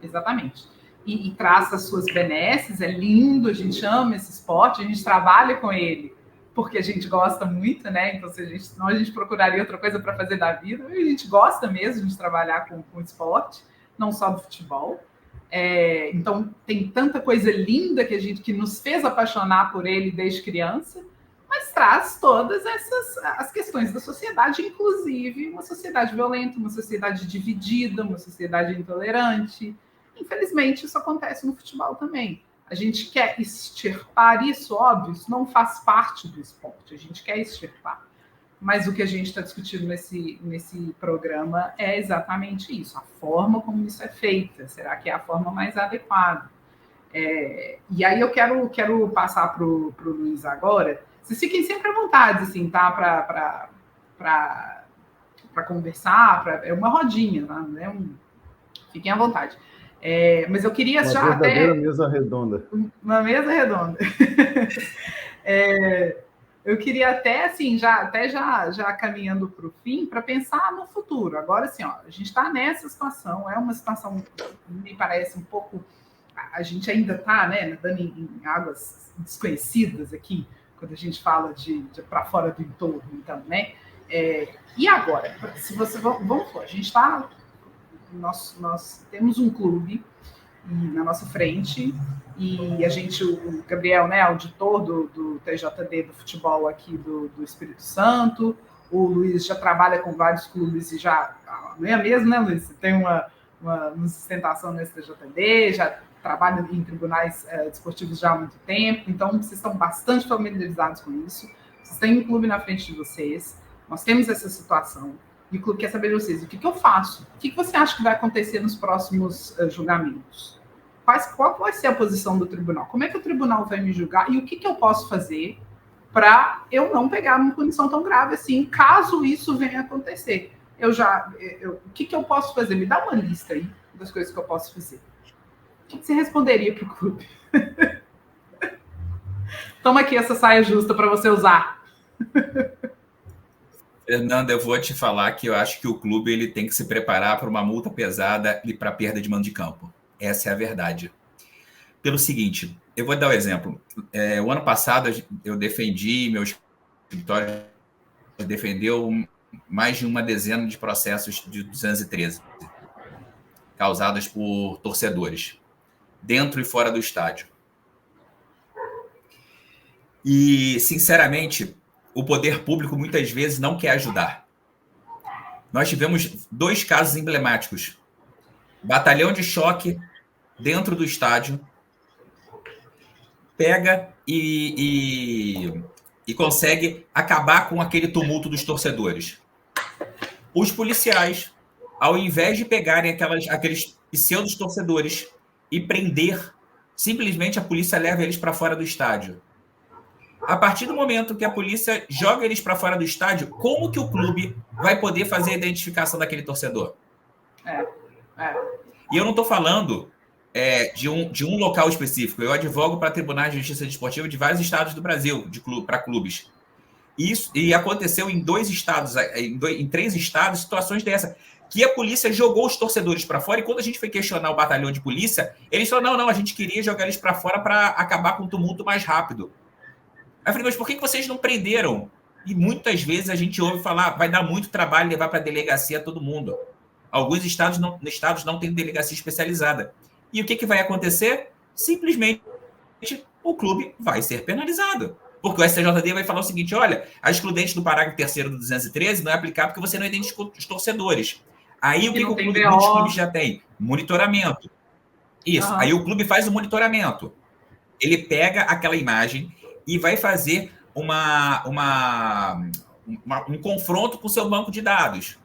Exatamente. E traz as suas benesses, é lindo, a gente ama esse esporte, a gente trabalha com ele porque a gente gosta muito, né? Então, senão a gente procuraria outra coisa para fazer da vida. E a gente gosta mesmo de trabalhar com esporte, não só do futebol. Então, tem tanta coisa linda que nos fez apaixonar por ele desde criança, mas traz todas as questões da sociedade, inclusive uma sociedade violenta, uma sociedade dividida, uma sociedade intolerante. Infelizmente, isso acontece no futebol também. A gente quer extirpar isso, óbvio, isso não faz parte do esporte, a gente quer extirpar. Mas o que a gente está discutindo nesse programa é exatamente isso, a forma como isso é feita. Será que é a forma mais adequada? E aí eu quero passar para o Luiz agora. Vocês fiquem sempre à vontade, assim, tá? Para conversar, é uma rodinha, né? Fiquem à vontade. Mas eu queria uma verdadeira mesa redonda. Uma mesa redonda. Eu queria até, assim, já caminhando para o fim, para pensar no futuro. Agora, assim, a gente está nessa situação, é uma situação que me parece um pouco... A gente ainda está, né, nadando em águas desconhecidas aqui, quando a gente fala de para fora do entorno, então, né? E agora? Se você... Vamos lá, a gente está... Nós temos um clube na nossa frente, e a gente, o Gabriel, né, auditor do TJD do futebol aqui do Espírito Santo, o Luiz já trabalha com vários clubes e já, amanhã mesmo, né, Luiz, você tem uma sustentação nesse TJD, já trabalha em tribunais desportivos já há muito tempo, então vocês estão bastante familiarizados com isso, vocês têm um clube na frente de vocês, nós temos essa situação, e o clube quer saber de vocês, o que eu faço? O que você acha que vai acontecer nos próximos julgamentos? Qual vai ser a posição do tribunal? Como é que o tribunal vai me julgar? E o que eu posso fazer para eu não pegar uma punição tão grave assim, caso isso venha a acontecer? O que eu posso fazer? Me dá uma lista aí das coisas que eu posso fazer. O que você responderia para o clube? Toma aqui essa saia justa para você usar. Fernanda, eu vou te falar que eu acho que o clube ele tem que se preparar para uma multa pesada e para perda de mando de campo. Essa é a verdade. Pelo seguinte, eu vou dar um exemplo. O ano passado eu defendi, meu escritório defendeu mais de uma dezena de processos de 213 causados por torcedores, dentro e fora do estádio. E, sinceramente, o poder público muitas vezes não quer ajudar. Nós tivemos 2 casos emblemáticos. Batalhão de choque dentro do estádio pega e consegue acabar com aquele tumulto dos torcedores. Os policiais, ao invés de pegarem aqueles pseudos torcedores e prender, simplesmente a polícia leva eles para fora do estádio. A partir do momento que a polícia joga eles para fora do estádio, como que o clube vai poder fazer a identificação daquele torcedor? E eu não estou falando de um local específico. Eu advogo para tribunais de justiça desportiva de vários estados do Brasil, para clubes. E aconteceu em 2 estados, em 3 estados, situações dessa, que a polícia jogou os torcedores para fora, e quando a gente foi questionar o batalhão de polícia, eles falaram, não, a gente queria jogar eles para fora para acabar com o tumulto mais rápido. Aí eu falei, mas por que vocês não prenderam? E muitas vezes a gente ouve falar, vai dar muito trabalho levar para a delegacia todo mundo. Alguns estados não têm delegacia especializada. E o que vai acontecer? Simplesmente o clube vai ser penalizado. Porque o STJD vai falar o seguinte, olha, a excludente do parágrafo 3º do 213 não é aplicável porque você não identificou os torcedores. Aí o que o clube, muitos clubes já tem? Monitoramento. Isso. Aí o clube faz o monitoramento. Ele pega aquela imagem e vai fazer um confronto com o seu banco de dados.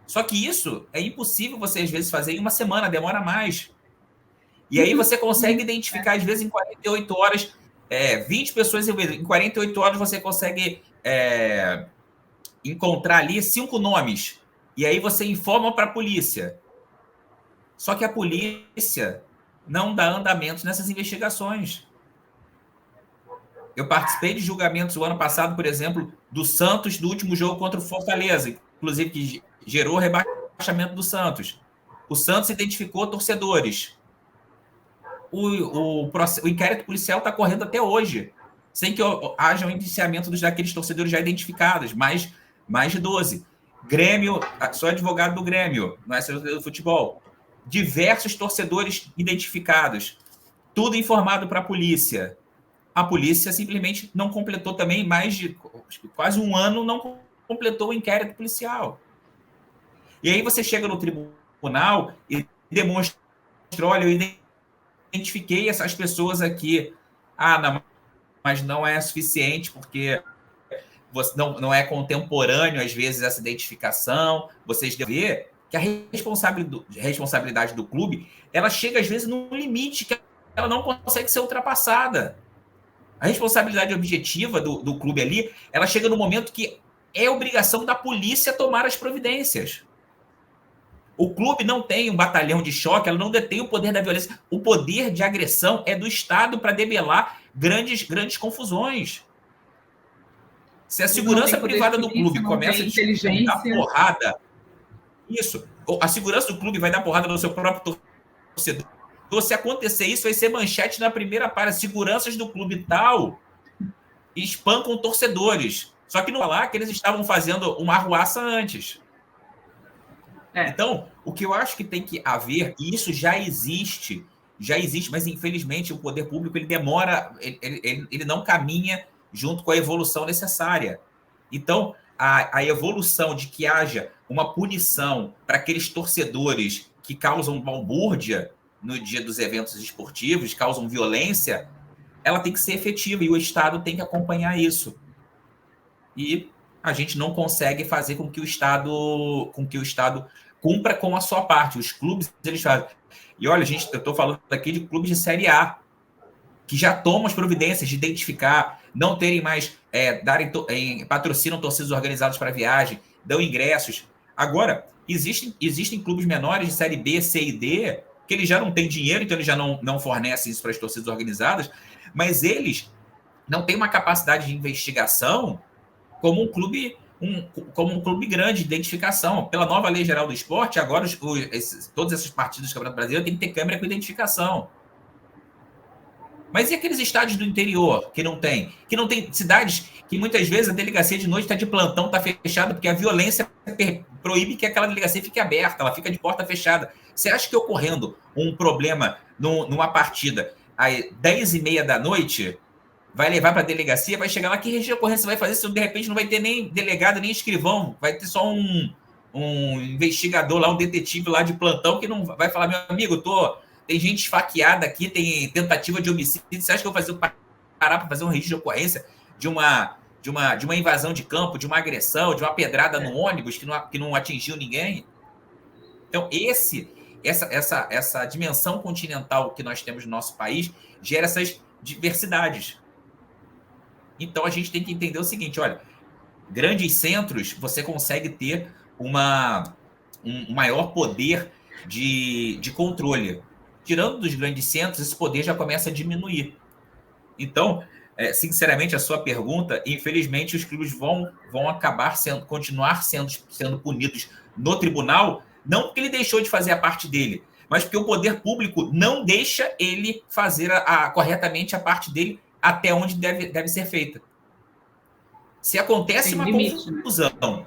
Só que isso é impossível você, às vezes, fazer em uma semana, demora mais. E aí você consegue identificar, às vezes, em 48 horas, 20 pessoas envolvidas. Em 48 horas você consegue encontrar ali 5 nomes. E aí você informa para a polícia. Só que a polícia não dá andamento nessas investigações. Eu participei de julgamentos o ano passado, por exemplo, do Santos, do último jogo contra o Fortaleza, inclusive que gerou o rebaixamento do Santos. O Santos identificou torcedores. O inquérito policial está correndo até hoje, sem que haja um indiciamento daqueles torcedores já identificados, mais de 12. Grêmio, sou advogado do Grêmio, no STJD do futebol. Diversos torcedores identificados, tudo informado para a polícia. A polícia simplesmente não completou também, mais de quase um ano, não completou o inquérito policial. E aí você chega no tribunal e demonstra, olha, eu identifiquei essas pessoas aqui. Não, mas não é suficiente, porque você não é contemporâneo, às vezes, essa identificação. Vocês devem ver que a responsabilidade do clube, ela chega, às vezes, num limite que ela não consegue ser ultrapassada. A responsabilidade objetiva do clube ali, ela chega no momento que é obrigação da polícia tomar as providências. O clube não tem um batalhão de choque, ela não detém o poder da violência. O poder de agressão é do Estado para debelar grandes confusões. Se a segurança privada do clube começa a dar porrada, a segurança do clube vai dar porrada no seu próprio torcedor. Se acontecer isso, vai ser manchete na primeira página. Seguranças do clube tal espancam torcedores. Só que não falar que eles estavam fazendo uma arruaça antes. Então, o que eu acho que tem que haver, e isso já existe já existe, mas infelizmente o poder público ele demora, ele não caminha junto com a evolução necessária. Então, a evolução de que haja uma punição para aqueles torcedores que causam balbúrdia no dia dos eventos esportivos, causam violência, ela tem que ser efetiva e o Estado tem que acompanhar isso. E a gente não consegue fazer com que o Estado cumpra com a sua parte. Os clubes, eles fazem. E olha, eu estou falando aqui de clubes de Série A, que já tomam as providências de identificar, não terem mais, patrocinam torcidas organizadas para viagem, dão ingressos. Agora, existem clubes menores de Série B, C e D, que eles já não têm dinheiro, então eles já não fornecem isso para as torcidas organizadas, mas eles não têm uma capacidade de investigação como um clube grande de identificação. Pela nova Lei Geral do Esporte, agora todas essas partidas do Campeonato Brasileiro têm que ter câmera com identificação. Mas e aqueles estádios do interior que não tem? Que não tem cidades que muitas vezes a delegacia de noite está de plantão, está fechada, porque a violência proíbe que aquela delegacia fique aberta, ela fica de porta fechada. Você acha que ocorrendo um problema numa partida às 10h30 da noite, vai levar para a delegacia, vai chegar lá, que registro de ocorrência vai fazer se de repente não vai ter nem delegado, nem escrivão, vai ter só um investigador lá, um detetive lá de plantão que não vai falar, meu amigo, tem gente esfaqueada aqui, tem tentativa de homicídio, você acha que eu vou parar para fazer um registro de ocorrência de uma invasão de campo, de uma agressão, de uma pedrada no ônibus que não atingiu ninguém? Então, essa dimensão continental que nós temos no nosso país gera essas diversidades. Então, a gente tem que entender o seguinte, olha, grandes centros, você consegue ter um maior poder de controle. Tirando dos grandes centros, esse poder já começa a diminuir. Então, sinceramente, a sua pergunta, infelizmente, os clubes vão continuar sendo punidos no tribunal, não porque ele deixou de fazer a parte dele, mas porque o poder público não deixa ele fazer corretamente a parte dele até onde deve ser feita. Se acontece uma confusão, né?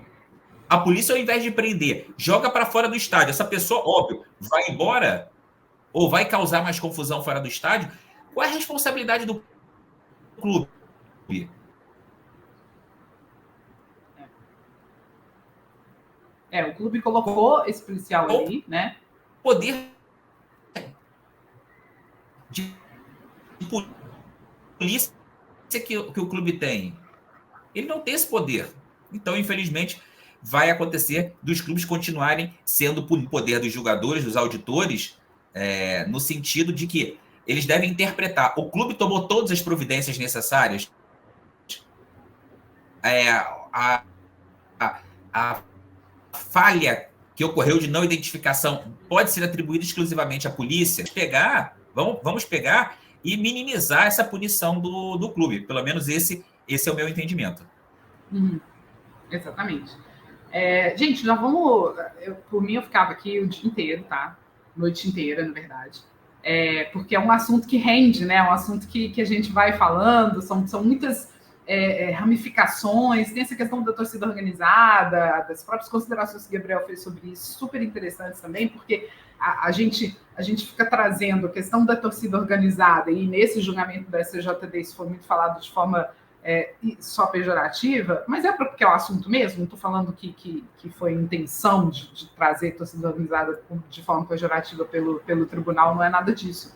A polícia, ao invés de prender, joga para fora do estádio. Essa pessoa, óbvio, vai embora ou vai causar mais confusão fora do estádio. Qual é a responsabilidade do clube? O clube colocou esse policial ali, né? Poder de polícia que o clube tem. Ele não tem esse poder. Então, infelizmente, vai acontecer dos clubes continuarem sendo por poder dos jogadores, dos auditores, no sentido de que eles devem interpretar. O clube tomou todas as providências necessárias. A falha que ocorreu de não identificação pode ser atribuída exclusivamente à polícia. Vamos pegar e minimizar essa punição do clube. Pelo menos esse é o meu entendimento. Exatamente. Gente, nós vamos... por mim, eu ficava aqui o dia inteiro, tá? Noite inteira, na verdade. Porque é um assunto que rende, né? É um assunto que a gente vai falando, são muitas ramificações, tem essa questão da torcida organizada, das próprias considerações que o Gabriel fez sobre isso, super interessantes também, porque a gente fica trazendo a questão da torcida organizada, e nesse julgamento da STJD isso foi muito falado de forma só pejorativa, mas porque é o assunto mesmo, não estou falando que foi intenção de trazer torcida organizada de forma pejorativa pelo tribunal, não é nada disso.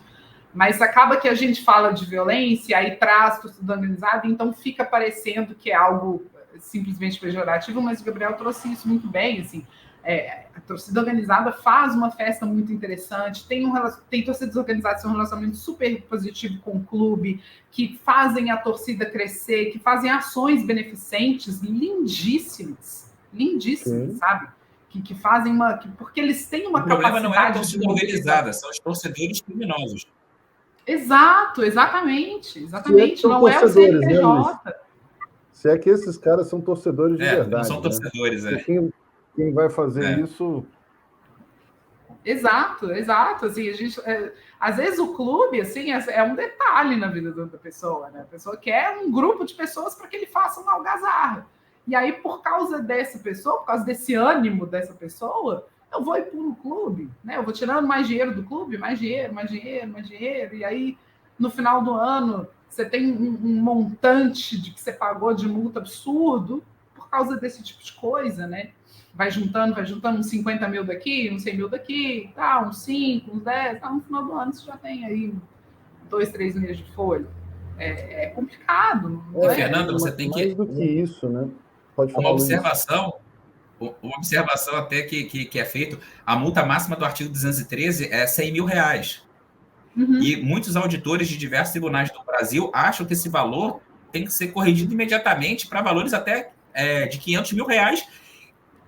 Mas acaba que a gente fala de violência, aí traz torcida organizada, então fica parecendo que é algo simplesmente pejorativo, mas o Gabriel trouxe isso muito bem, assim, a torcida organizada faz uma festa muito interessante, tem torcidas organizadas que têm um relacionamento super positivo com o clube, que fazem a torcida crescer, que fazem ações beneficentes lindíssimas, sabe? Que fazem porque eles têm uma capacidade... O problema não é a torcida organizada, são os torcedores criminosos. Exato, exatamente. Não é o CNPJ. Né, se é que esses caras são torcedores de verdade. Não são torcedores, né? Quem vai fazer isso... Exato. Assim, às vezes o clube assim, é um detalhe na vida da pessoa, né? A pessoa quer um grupo de pessoas para que ele faça uma algazarra. E aí, por causa dessa pessoa, por causa desse ânimo dessa pessoa, eu vou ir para o clube, né? Eu vou tirando mais dinheiro do clube, mais dinheiro, e aí, no final do ano, você tem um montante de que você pagou de multa absurdo por causa desse tipo de coisa, né? Vai juntando uns 50 mil daqui, uns 100 mil daqui, tá, uns 5, uns 10, tá, no final do ano você já tem aí 2, 3 meses de folha. É complicado. Fernanda, você tem mais do que isso, né? Pode falar, uma observação até que é feito, a multa máxima do artigo 213 é 100 mil reais. Uhum. E muitos auditores de diversos tribunais do Brasil acham que esse valor tem que ser corrigido imediatamente para valores até de 500 mil reais.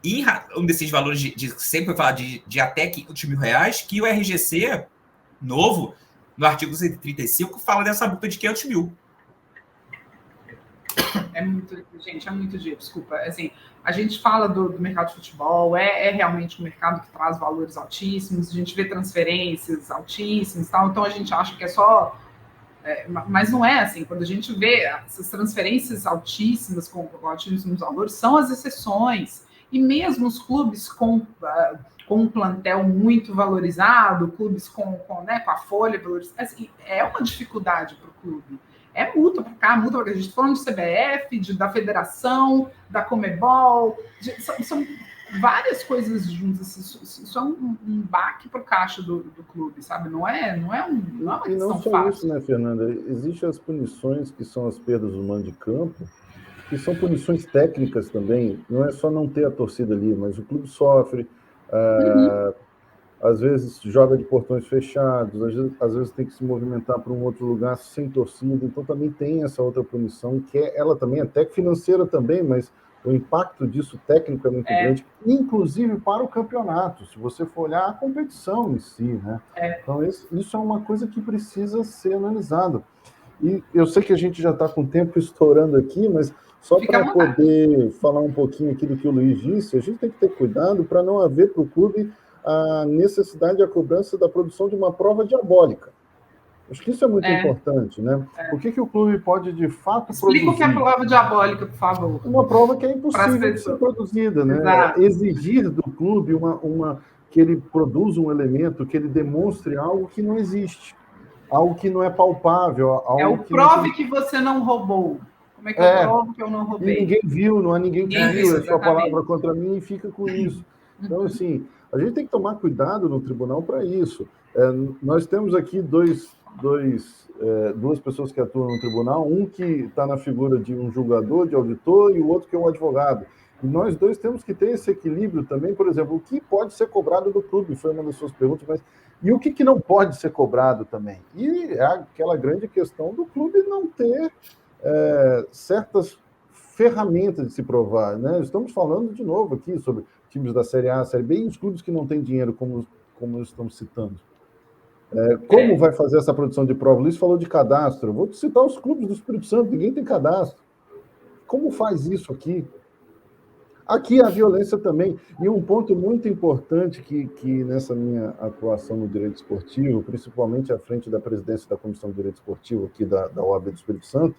E um desses valores, sempre falar de até 500 mil reais, que o RGC novo, no artigo 135, fala dessa multa de 500 mil. É muito dinheiro, desculpa. Assim, a gente fala do mercado de futebol, é realmente um mercado que traz valores altíssimos, a gente vê transferências altíssimas, tal, então a gente acha que é só... mas não é assim, quando a gente vê essas transferências altíssimas, com altíssimos valores, são as exceções. E mesmo os clubes com um plantel muito valorizado, clubes com a folha valorizada, assim, é uma dificuldade para o clube. É multa para cá, multa para cá. A gente está falando de CBF, da Federação, da Comebol, são várias coisas juntas. Isso é um baque para o caixa do clube, sabe? Não é uma questão fácil. E não só isso, né, Fernanda? Existem as punições que são as perdas do mando de campo, que são punições técnicas também. Não é só não ter a torcida ali, mas o clube sofre. Às vezes joga de portões fechados, às vezes tem que se movimentar para um outro lugar sem torcida, então também tem essa outra punição, que ela também é até financeira também, mas o impacto disso técnico é muito grande, inclusive para o campeonato, se você for olhar a competição em si, né? Então isso é uma coisa que precisa ser analisado. E eu sei que a gente já está com o tempo estourando aqui, mas só para poder falar um pouquinho aqui do que o Luiz disse, a gente tem que ter cuidado para não haver para o clube a necessidade e a cobrança da produção de uma prova diabólica. Acho que isso é muito importante, né? O que o clube pode, de fato, Explica o que é prova diabólica, por favor. Uma prova que é impossível de ser produzida, né? Exigir do clube que ele produza um elemento, que ele demonstre algo que não existe, algo que não é palpável. Algo prove que você não roubou. Como é que eu provo que eu não roubei? E ninguém viu, não há ninguém que viu, é sua palavra contra mim e fica com isso. Então, assim, a gente tem que tomar cuidado no tribunal para isso. Nós temos aqui duas pessoas que atuam no tribunal, um que está na figura de um julgador, de auditor, e o outro que é um advogado. E nós dois temos que ter esse equilíbrio também. Por exemplo, o que pode ser cobrado do clube, foi uma das suas perguntas, mas e o que não pode ser cobrado também? E é aquela grande questão do clube não ter certas ferramentas de se provar, né? Estamos falando de novo aqui sobre times da Série A, Série B, e os clubes que não têm dinheiro, como nós estamos citando. Como vai fazer essa produção de prova? O Luiz falou de cadastro. Vou citar os clubes do Espírito Santo, ninguém tem cadastro. Como faz isso aqui? Aqui a violência também. E um ponto muito importante que nessa minha atuação no direito esportivo, principalmente à frente da presidência da Comissão de Direito Esportivo aqui da OAB do Espírito Santo,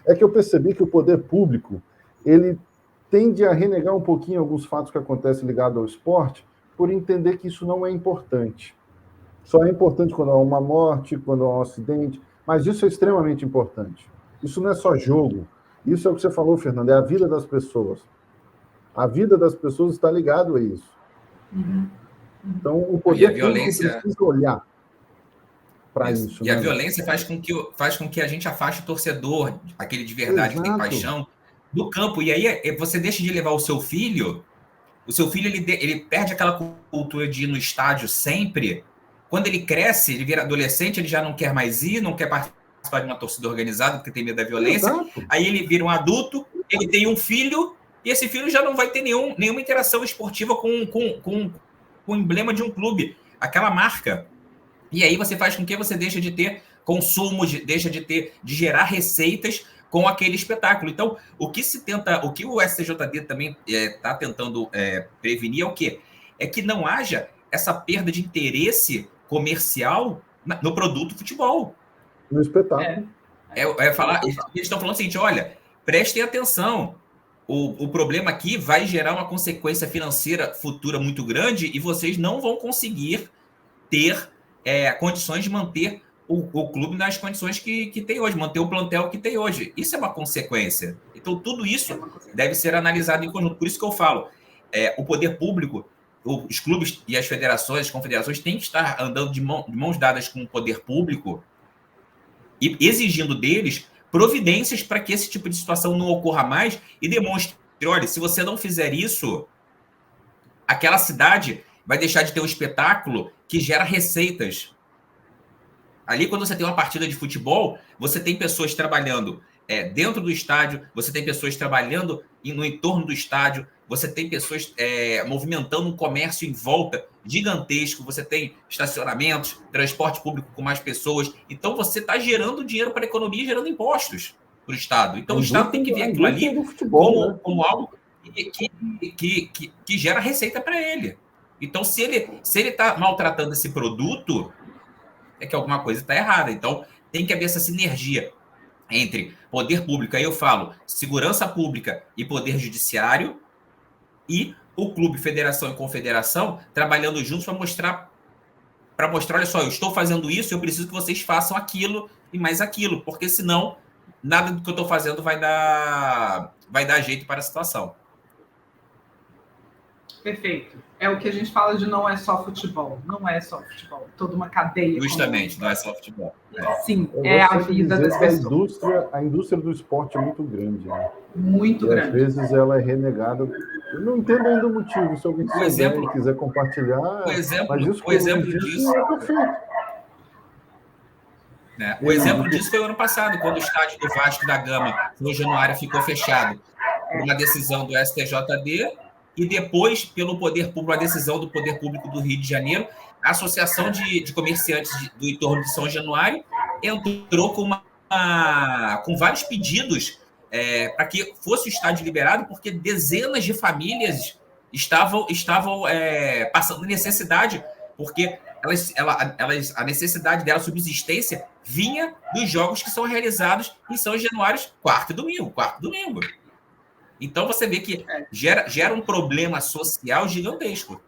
é que eu percebi que o poder público ele tende a renegar um pouquinho alguns fatos que acontecem ligados ao esporte, por entender que isso não é importante. Só é importante quando há uma morte, quando há um acidente, mas isso é extremamente importante. Isso não é só jogo. Isso é o que você falou, Fernando, é a vida das pessoas. A vida das pessoas está ligada a isso. Então, o poder público precisa olhar para isso. E a violência faz com que a gente afaste o torcedor, aquele de verdade que tem paixão, do campo. E aí você deixa de levar o seu filho ele perde aquela cultura de ir no estádio sempre. Quando ele cresce, ele vira adolescente, ele já não quer mais ir, não quer participar de uma torcida organizada porque tem medo da violência. Exato. Aí ele vira um adulto, ele tem um filho, e esse filho já não vai ter nenhuma interação esportiva com o emblema de um clube, aquela marca. E aí você faz com que você deixe de ter consumo, deixa de gerar receitas com aquele espetáculo. Então, o que o STJD também está tentando prevenir é o quê? É que não haja essa perda de interesse comercial no produto futebol. No espetáculo. Eles estão falando o seguinte, olha, prestem atenção, O problema aqui vai gerar uma consequência financeira futura muito grande e vocês não vão conseguir ter condições de manter o clube nas condições que tem hoje, manter o plantel que tem hoje. Isso é uma consequência. Então, tudo isso deve ser analisado em conjunto. Por isso que eu falo, o poder público, os clubes e as federações, as confederações têm que estar andando de mãos dadas com o poder público e exigindo deles providências para que esse tipo de situação não ocorra mais e demonstre, olha, se você não fizer isso, aquela cidade vai deixar de ter um espetáculo que gera receitas. Ali, quando você tem uma partida de futebol, você tem pessoas trabalhando dentro do estádio, você tem pessoas trabalhando no entorno do estádio, você tem pessoas movimentando um comércio em volta gigantesco, você tem estacionamentos, transporte público com mais pessoas. Então, você está gerando dinheiro para a economia e gerando impostos para o Estado. Então, o Estado tem que ver aquilo ali futebol, como algo que gera receita para ele. Então, se ele está maltratando esse produto, é que alguma coisa está errada. Então, tem que haver essa sinergia entre poder público, aí eu falo, segurança pública e poder judiciário, e o clube, federação e confederação trabalhando juntos para mostrar, olha só, eu estou fazendo isso, eu preciso que vocês façam aquilo e mais aquilo, porque senão nada do que eu estou fazendo vai dar jeito para a situação. Perfeito. É o que a gente fala de não é só futebol. Não é só futebol. Toda uma cadeia. Justamente, não é só futebol. Sim, é a vida das pessoas. A indústria do esporte é muito grande. Né? Muito grande. Às vezes ela é renegada. Eu não entendo ainda o motivo. Se alguém quiser compartilhar. O exemplo disso é perfeito. O exemplo disso foi o ano passado, quando o estádio do Vasco da Gama, no Januário, ficou fechado por uma decisão do STJD e depois, pelo poder público, a decisão do poder público do Rio de Janeiro, a Associação de Comerciantes do entorno de São Januário entrou com vários pedidos para que fosse o estádio liberado, porque dezenas de famílias estavam passando necessidade, porque a necessidade dela, subsistência, vinha dos jogos que são realizados em São Januário quarta e domingo. Então, você vê que gera um problema social gigantesco.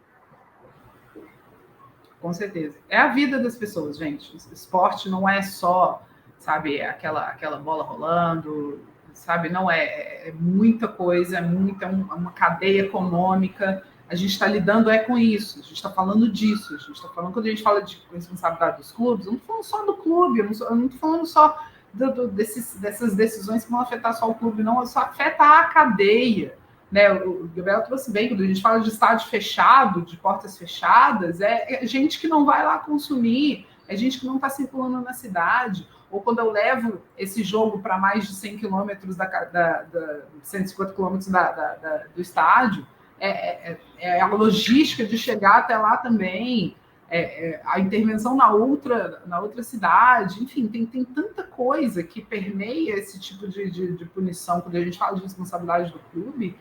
Com certeza. É a vida das pessoas, gente. O esporte não é só, sabe, aquela bola rolando, sabe? Não é muita coisa, é uma cadeia econômica. A gente está lidando com isso, a gente está falando disso. A gente está falando, quando a gente fala de responsabilidade dos clubes, eu não estou falando só do clube, eu não estou falando só dessas decisões que vão afetar só o clube, não, só afeta a cadeia. Né? O Gabriel trouxe bem, quando a gente fala de estádio fechado, de portas fechadas, é gente que não vai lá consumir, é gente que não está circulando na cidade. Ou quando eu levo esse jogo para mais de 100 quilômetros, 150 quilômetros do estádio, a logística de chegar até lá também, a intervenção na outra cidade, enfim, tem tanta coisa que permeia esse tipo de punição, quando a gente fala de responsabilidade do clube,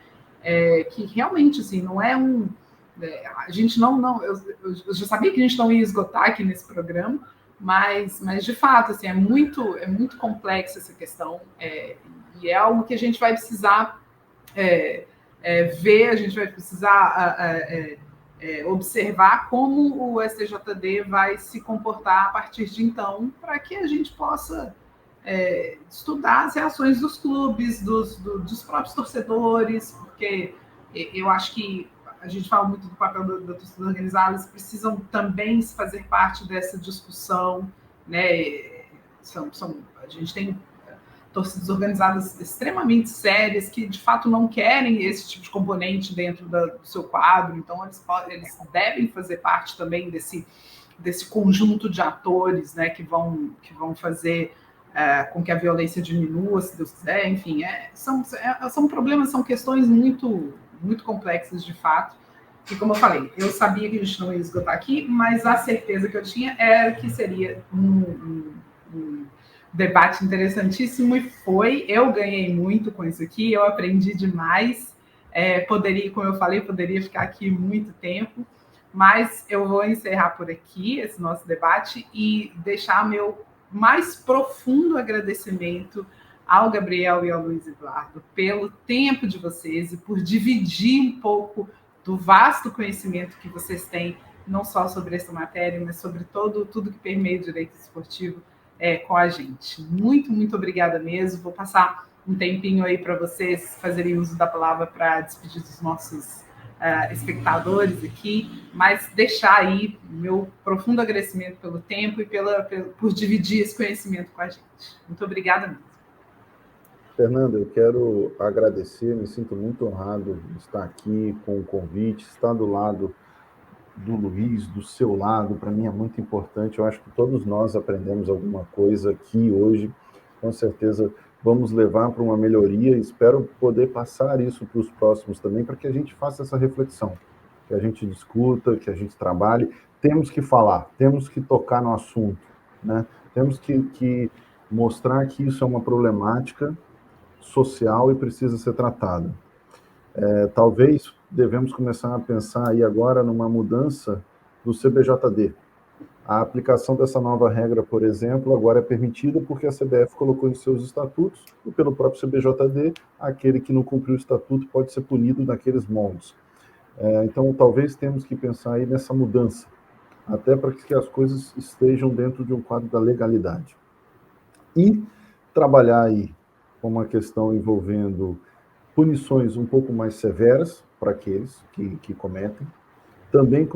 que realmente, assim, não é um... a gente eu já sabia que a gente não ia esgotar aqui nesse programa, mas de fato, assim, é muito complexa essa questão, e é algo que a gente vai precisar ver, a gente vai precisar observar como o STJD vai se comportar a partir de então, para que a gente possa estudar as reações dos clubes, dos próprios torcedores, porque eu acho que a gente fala muito do papel da torcida organizada, eles precisam também fazer parte dessa discussão, né? A gente tem torcidas organizadas extremamente sérias que, de fato, não querem esse tipo de componente dentro do seu quadro, então eles devem fazer parte também desse conjunto de atores, né, que vão fazer com que a violência diminua, se Deus quiser, enfim, são problemas, são questões muito, muito complexas, de fato, e como eu falei, eu sabia que a gente não ia esgotar aqui, mas a certeza que eu tinha era que seria um debate interessantíssimo, e eu ganhei muito com isso aqui, eu aprendi demais, como eu falei, poderia ficar aqui muito tempo, mas eu vou encerrar por aqui esse nosso debate e deixar meu mais profundo agradecimento ao Gabriel e ao Luiz Eduardo pelo tempo de vocês e por dividir um pouco do vasto conhecimento que vocês têm, não só sobre essa matéria, mas sobre tudo que permeia o direito esportivo com a gente. Muito, muito obrigada mesmo. Vou passar um tempinho aí para vocês fazerem uso da palavra para despedir dos nossos espectadores aqui, mas deixar aí meu profundo agradecimento pelo tempo e por dividir esse conhecimento com a gente. Muito obrigada mesmo. Fernanda, eu quero agradecer, me sinto muito honrado de estar aqui com o convite, estar do lado do Luiz, do seu lado, para mim é muito importante. Eu acho que todos nós aprendemos alguma coisa aqui hoje, com certeza vamos levar para uma melhoria. Espero poder passar isso para os próximos também, para que a gente faça essa reflexão, que a gente discuta, que a gente trabalhe. Temos que falar, temos que tocar no assunto, né? Temos que mostrar que isso é uma problemática social e precisa ser tratada. Talvez devemos começar a pensar aí agora numa mudança do CBJD. A aplicação dessa nova regra, por exemplo, agora é permitida porque a CBF colocou em seus estatutos, e pelo próprio CBJD, aquele que não cumpriu o estatuto pode ser punido naqueles moldes. Então, talvez temos que pensar aí nessa mudança, até para que as coisas estejam dentro de um quadro da legalidade. E trabalhar aí com uma questão envolvendo punições um pouco mais severas para aqueles que cometem, também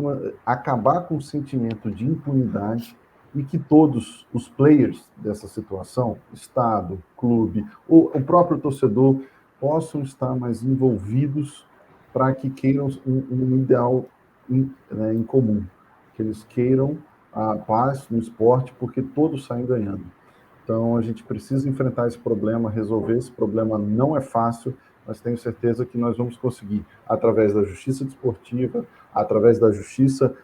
acabar com o sentimento de impunidade e que todos os players dessa situação, Estado, clube, ou o próprio torcedor, possam estar mais envolvidos para que queiram um ideal em comum, que eles queiram a paz no esporte, porque todos saem ganhando. Então, a gente precisa enfrentar esse problema, resolver esse problema. Não é fácil, mas tenho certeza que nós vamos conseguir, através da justiça desportiva, através da justiça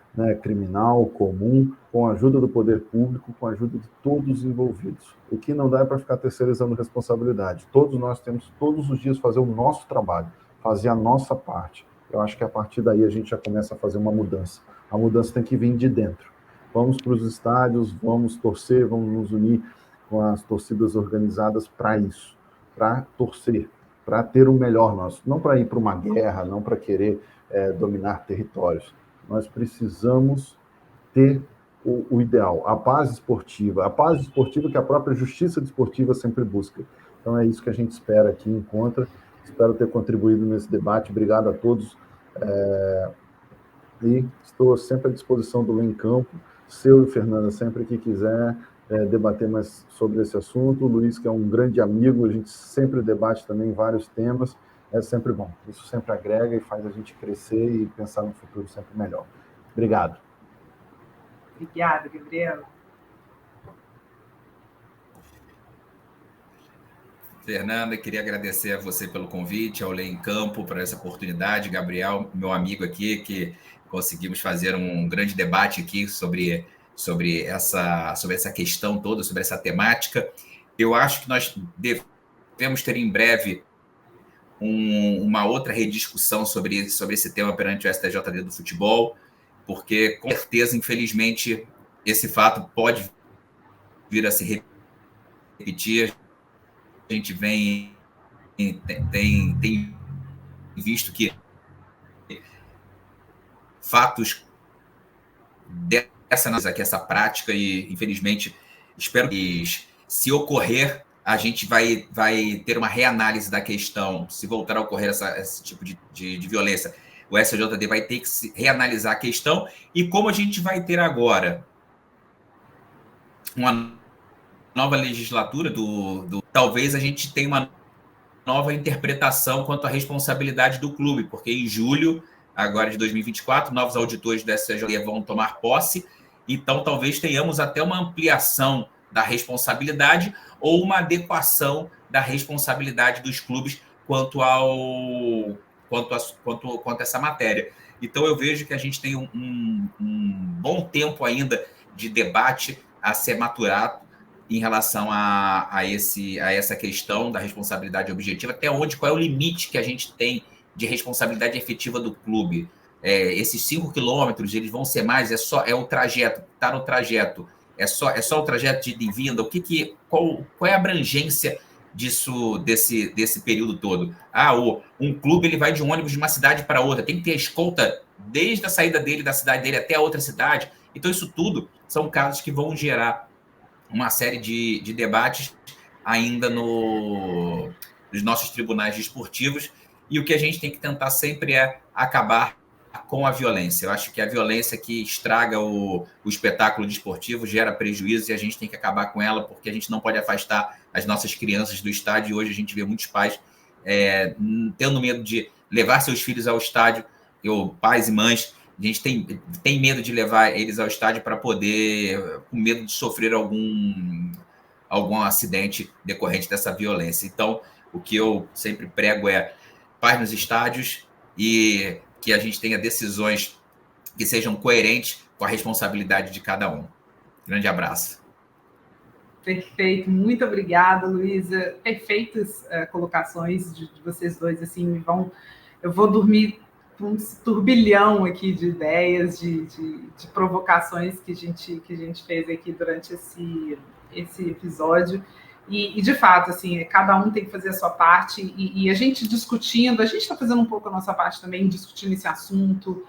criminal, comum, com a ajuda do poder público, com a ajuda de todos os envolvidos. O que não dá é para ficar terceirizando responsabilidade. Todos nós temos, todos os dias, fazer o nosso trabalho, fazer a nossa parte. Eu acho que a partir daí a gente já começa a fazer uma mudança. A mudança tem que vir de dentro. Vamos para os estádios, vamos torcer, vamos nos unir com as torcidas organizadas para isso, para torcer, para ter o melhor nosso, não para ir para uma guerra, não para querer dominar territórios. Nós precisamos ter o ideal, a paz esportiva que a própria justiça desportiva sempre busca. Então é isso que a gente espera aqui, encontra. Espero ter contribuído nesse debate. Obrigado a todos. E estou sempre à disposição do Lei em Campo, seu e Fernanda, sempre que quiser debater mais sobre esse assunto. O Luiz, que é um grande amigo, a gente sempre debate também vários temas, é sempre bom. Isso sempre agrega e faz a gente crescer e pensar no futuro sempre melhor. Obrigado. Obrigada, Gabriel. Fernanda, queria agradecer a você pelo convite, ao Lei em Campo, por essa oportunidade. Gabriel, meu amigo aqui, que conseguimos fazer um grande debate aqui sobre essa questão toda, sobre essa temática. Eu acho que nós devemos ter em breve uma outra rediscussão sobre esse tema perante o STJD do futebol, porque, com certeza, infelizmente, esse fato pode vir a se repetir. A gente tem visto que fatos essa prática, e infelizmente espero que, se ocorrer, a gente vai ter uma reanálise da questão. Se voltar a ocorrer esse tipo de violência, o STJD vai ter que reanalisar a questão. E como a gente vai ter agora uma nova legislatura talvez a gente tenha uma nova interpretação quanto à responsabilidade do clube, porque em julho agora de 2024, novos auditores do STJD vão tomar posse, então talvez tenhamos até uma ampliação da responsabilidade ou uma adequação da responsabilidade dos clubes quanto a essa matéria. Então eu vejo que a gente tem um bom tempo ainda de debate a ser maturado em relação a essa questão da responsabilidade objetiva, até qual é o limite que a gente tem de responsabilidade efetiva do clube. Esses 5 quilômetros, eles vão ser mais, é o trajeto, está no trajeto, é só o trajeto de vinda, qual é a abrangência desse período todo. Um clube ele vai de um ônibus de uma cidade para outra, tem que ter a escolta desde a saída dele, da cidade dele até a outra cidade. Então, isso tudo são casos que vão gerar uma série de debates ainda nos nossos tribunais desportivos, e o que a gente tem que tentar sempre é acabar com a violência. Eu acho que a violência que estraga o espetáculo desportivo gera prejuízo e a gente tem que acabar com ela, porque a gente não pode afastar as nossas crianças do estádio. E hoje a gente vê muitos pais tendo medo de levar seus filhos ao estádio, pais e mães, a gente tem medo de levar eles ao estádio para poder, com medo de sofrer algum acidente decorrente dessa violência. Então, o que eu sempre prego é paz nos estádios e que a gente tenha decisões que sejam coerentes com a responsabilidade de cada um. Grande abraço. Perfeito, muito obrigada, Luísa. Perfeitas colocações de vocês dois, assim, eu vou dormir com um turbilhão aqui de ideias, de provocações que a gente fez aqui durante esse episódio. E, de fato, assim, cada um tem que fazer a sua parte, e a gente discutindo, a gente está fazendo um pouco a nossa parte também, discutindo esse assunto.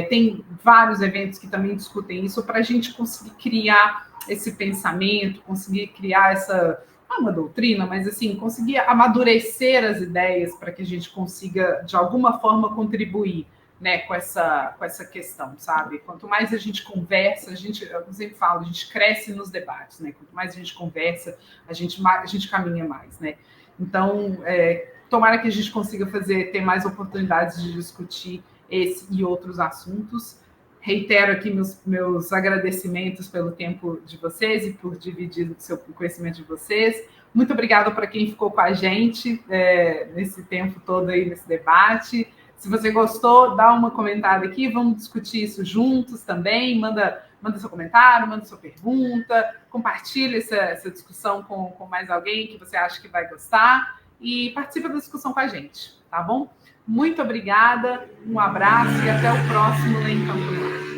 Tem vários eventos que também discutem isso, para a gente conseguir criar esse pensamento, conseguir criar não é uma doutrina, mas assim, conseguir amadurecer as ideias para que a gente consiga, de alguma forma, contribuir, né, com essa questão, sabe? Quanto mais a gente conversa, eu sempre falo, a gente cresce nos debates, né? Quanto mais a gente conversa, a gente caminha mais, né? Então, tomara que a gente consiga ter mais oportunidades de discutir esse e outros assuntos. Reitero aqui meus agradecimentos pelo tempo de vocês e por dividir o conhecimento de vocês. Muito obrigada para quem ficou com a gente nesse tempo todo aí, nesse debate. Se você gostou, dá uma comentada aqui, vamos discutir isso juntos também. Manda seu comentário, manda sua pergunta, compartilha essa discussão com mais alguém que você acha que vai gostar e participa da discussão com a gente, tá bom? Muito obrigada, um abraço e até o próximo Lencampo.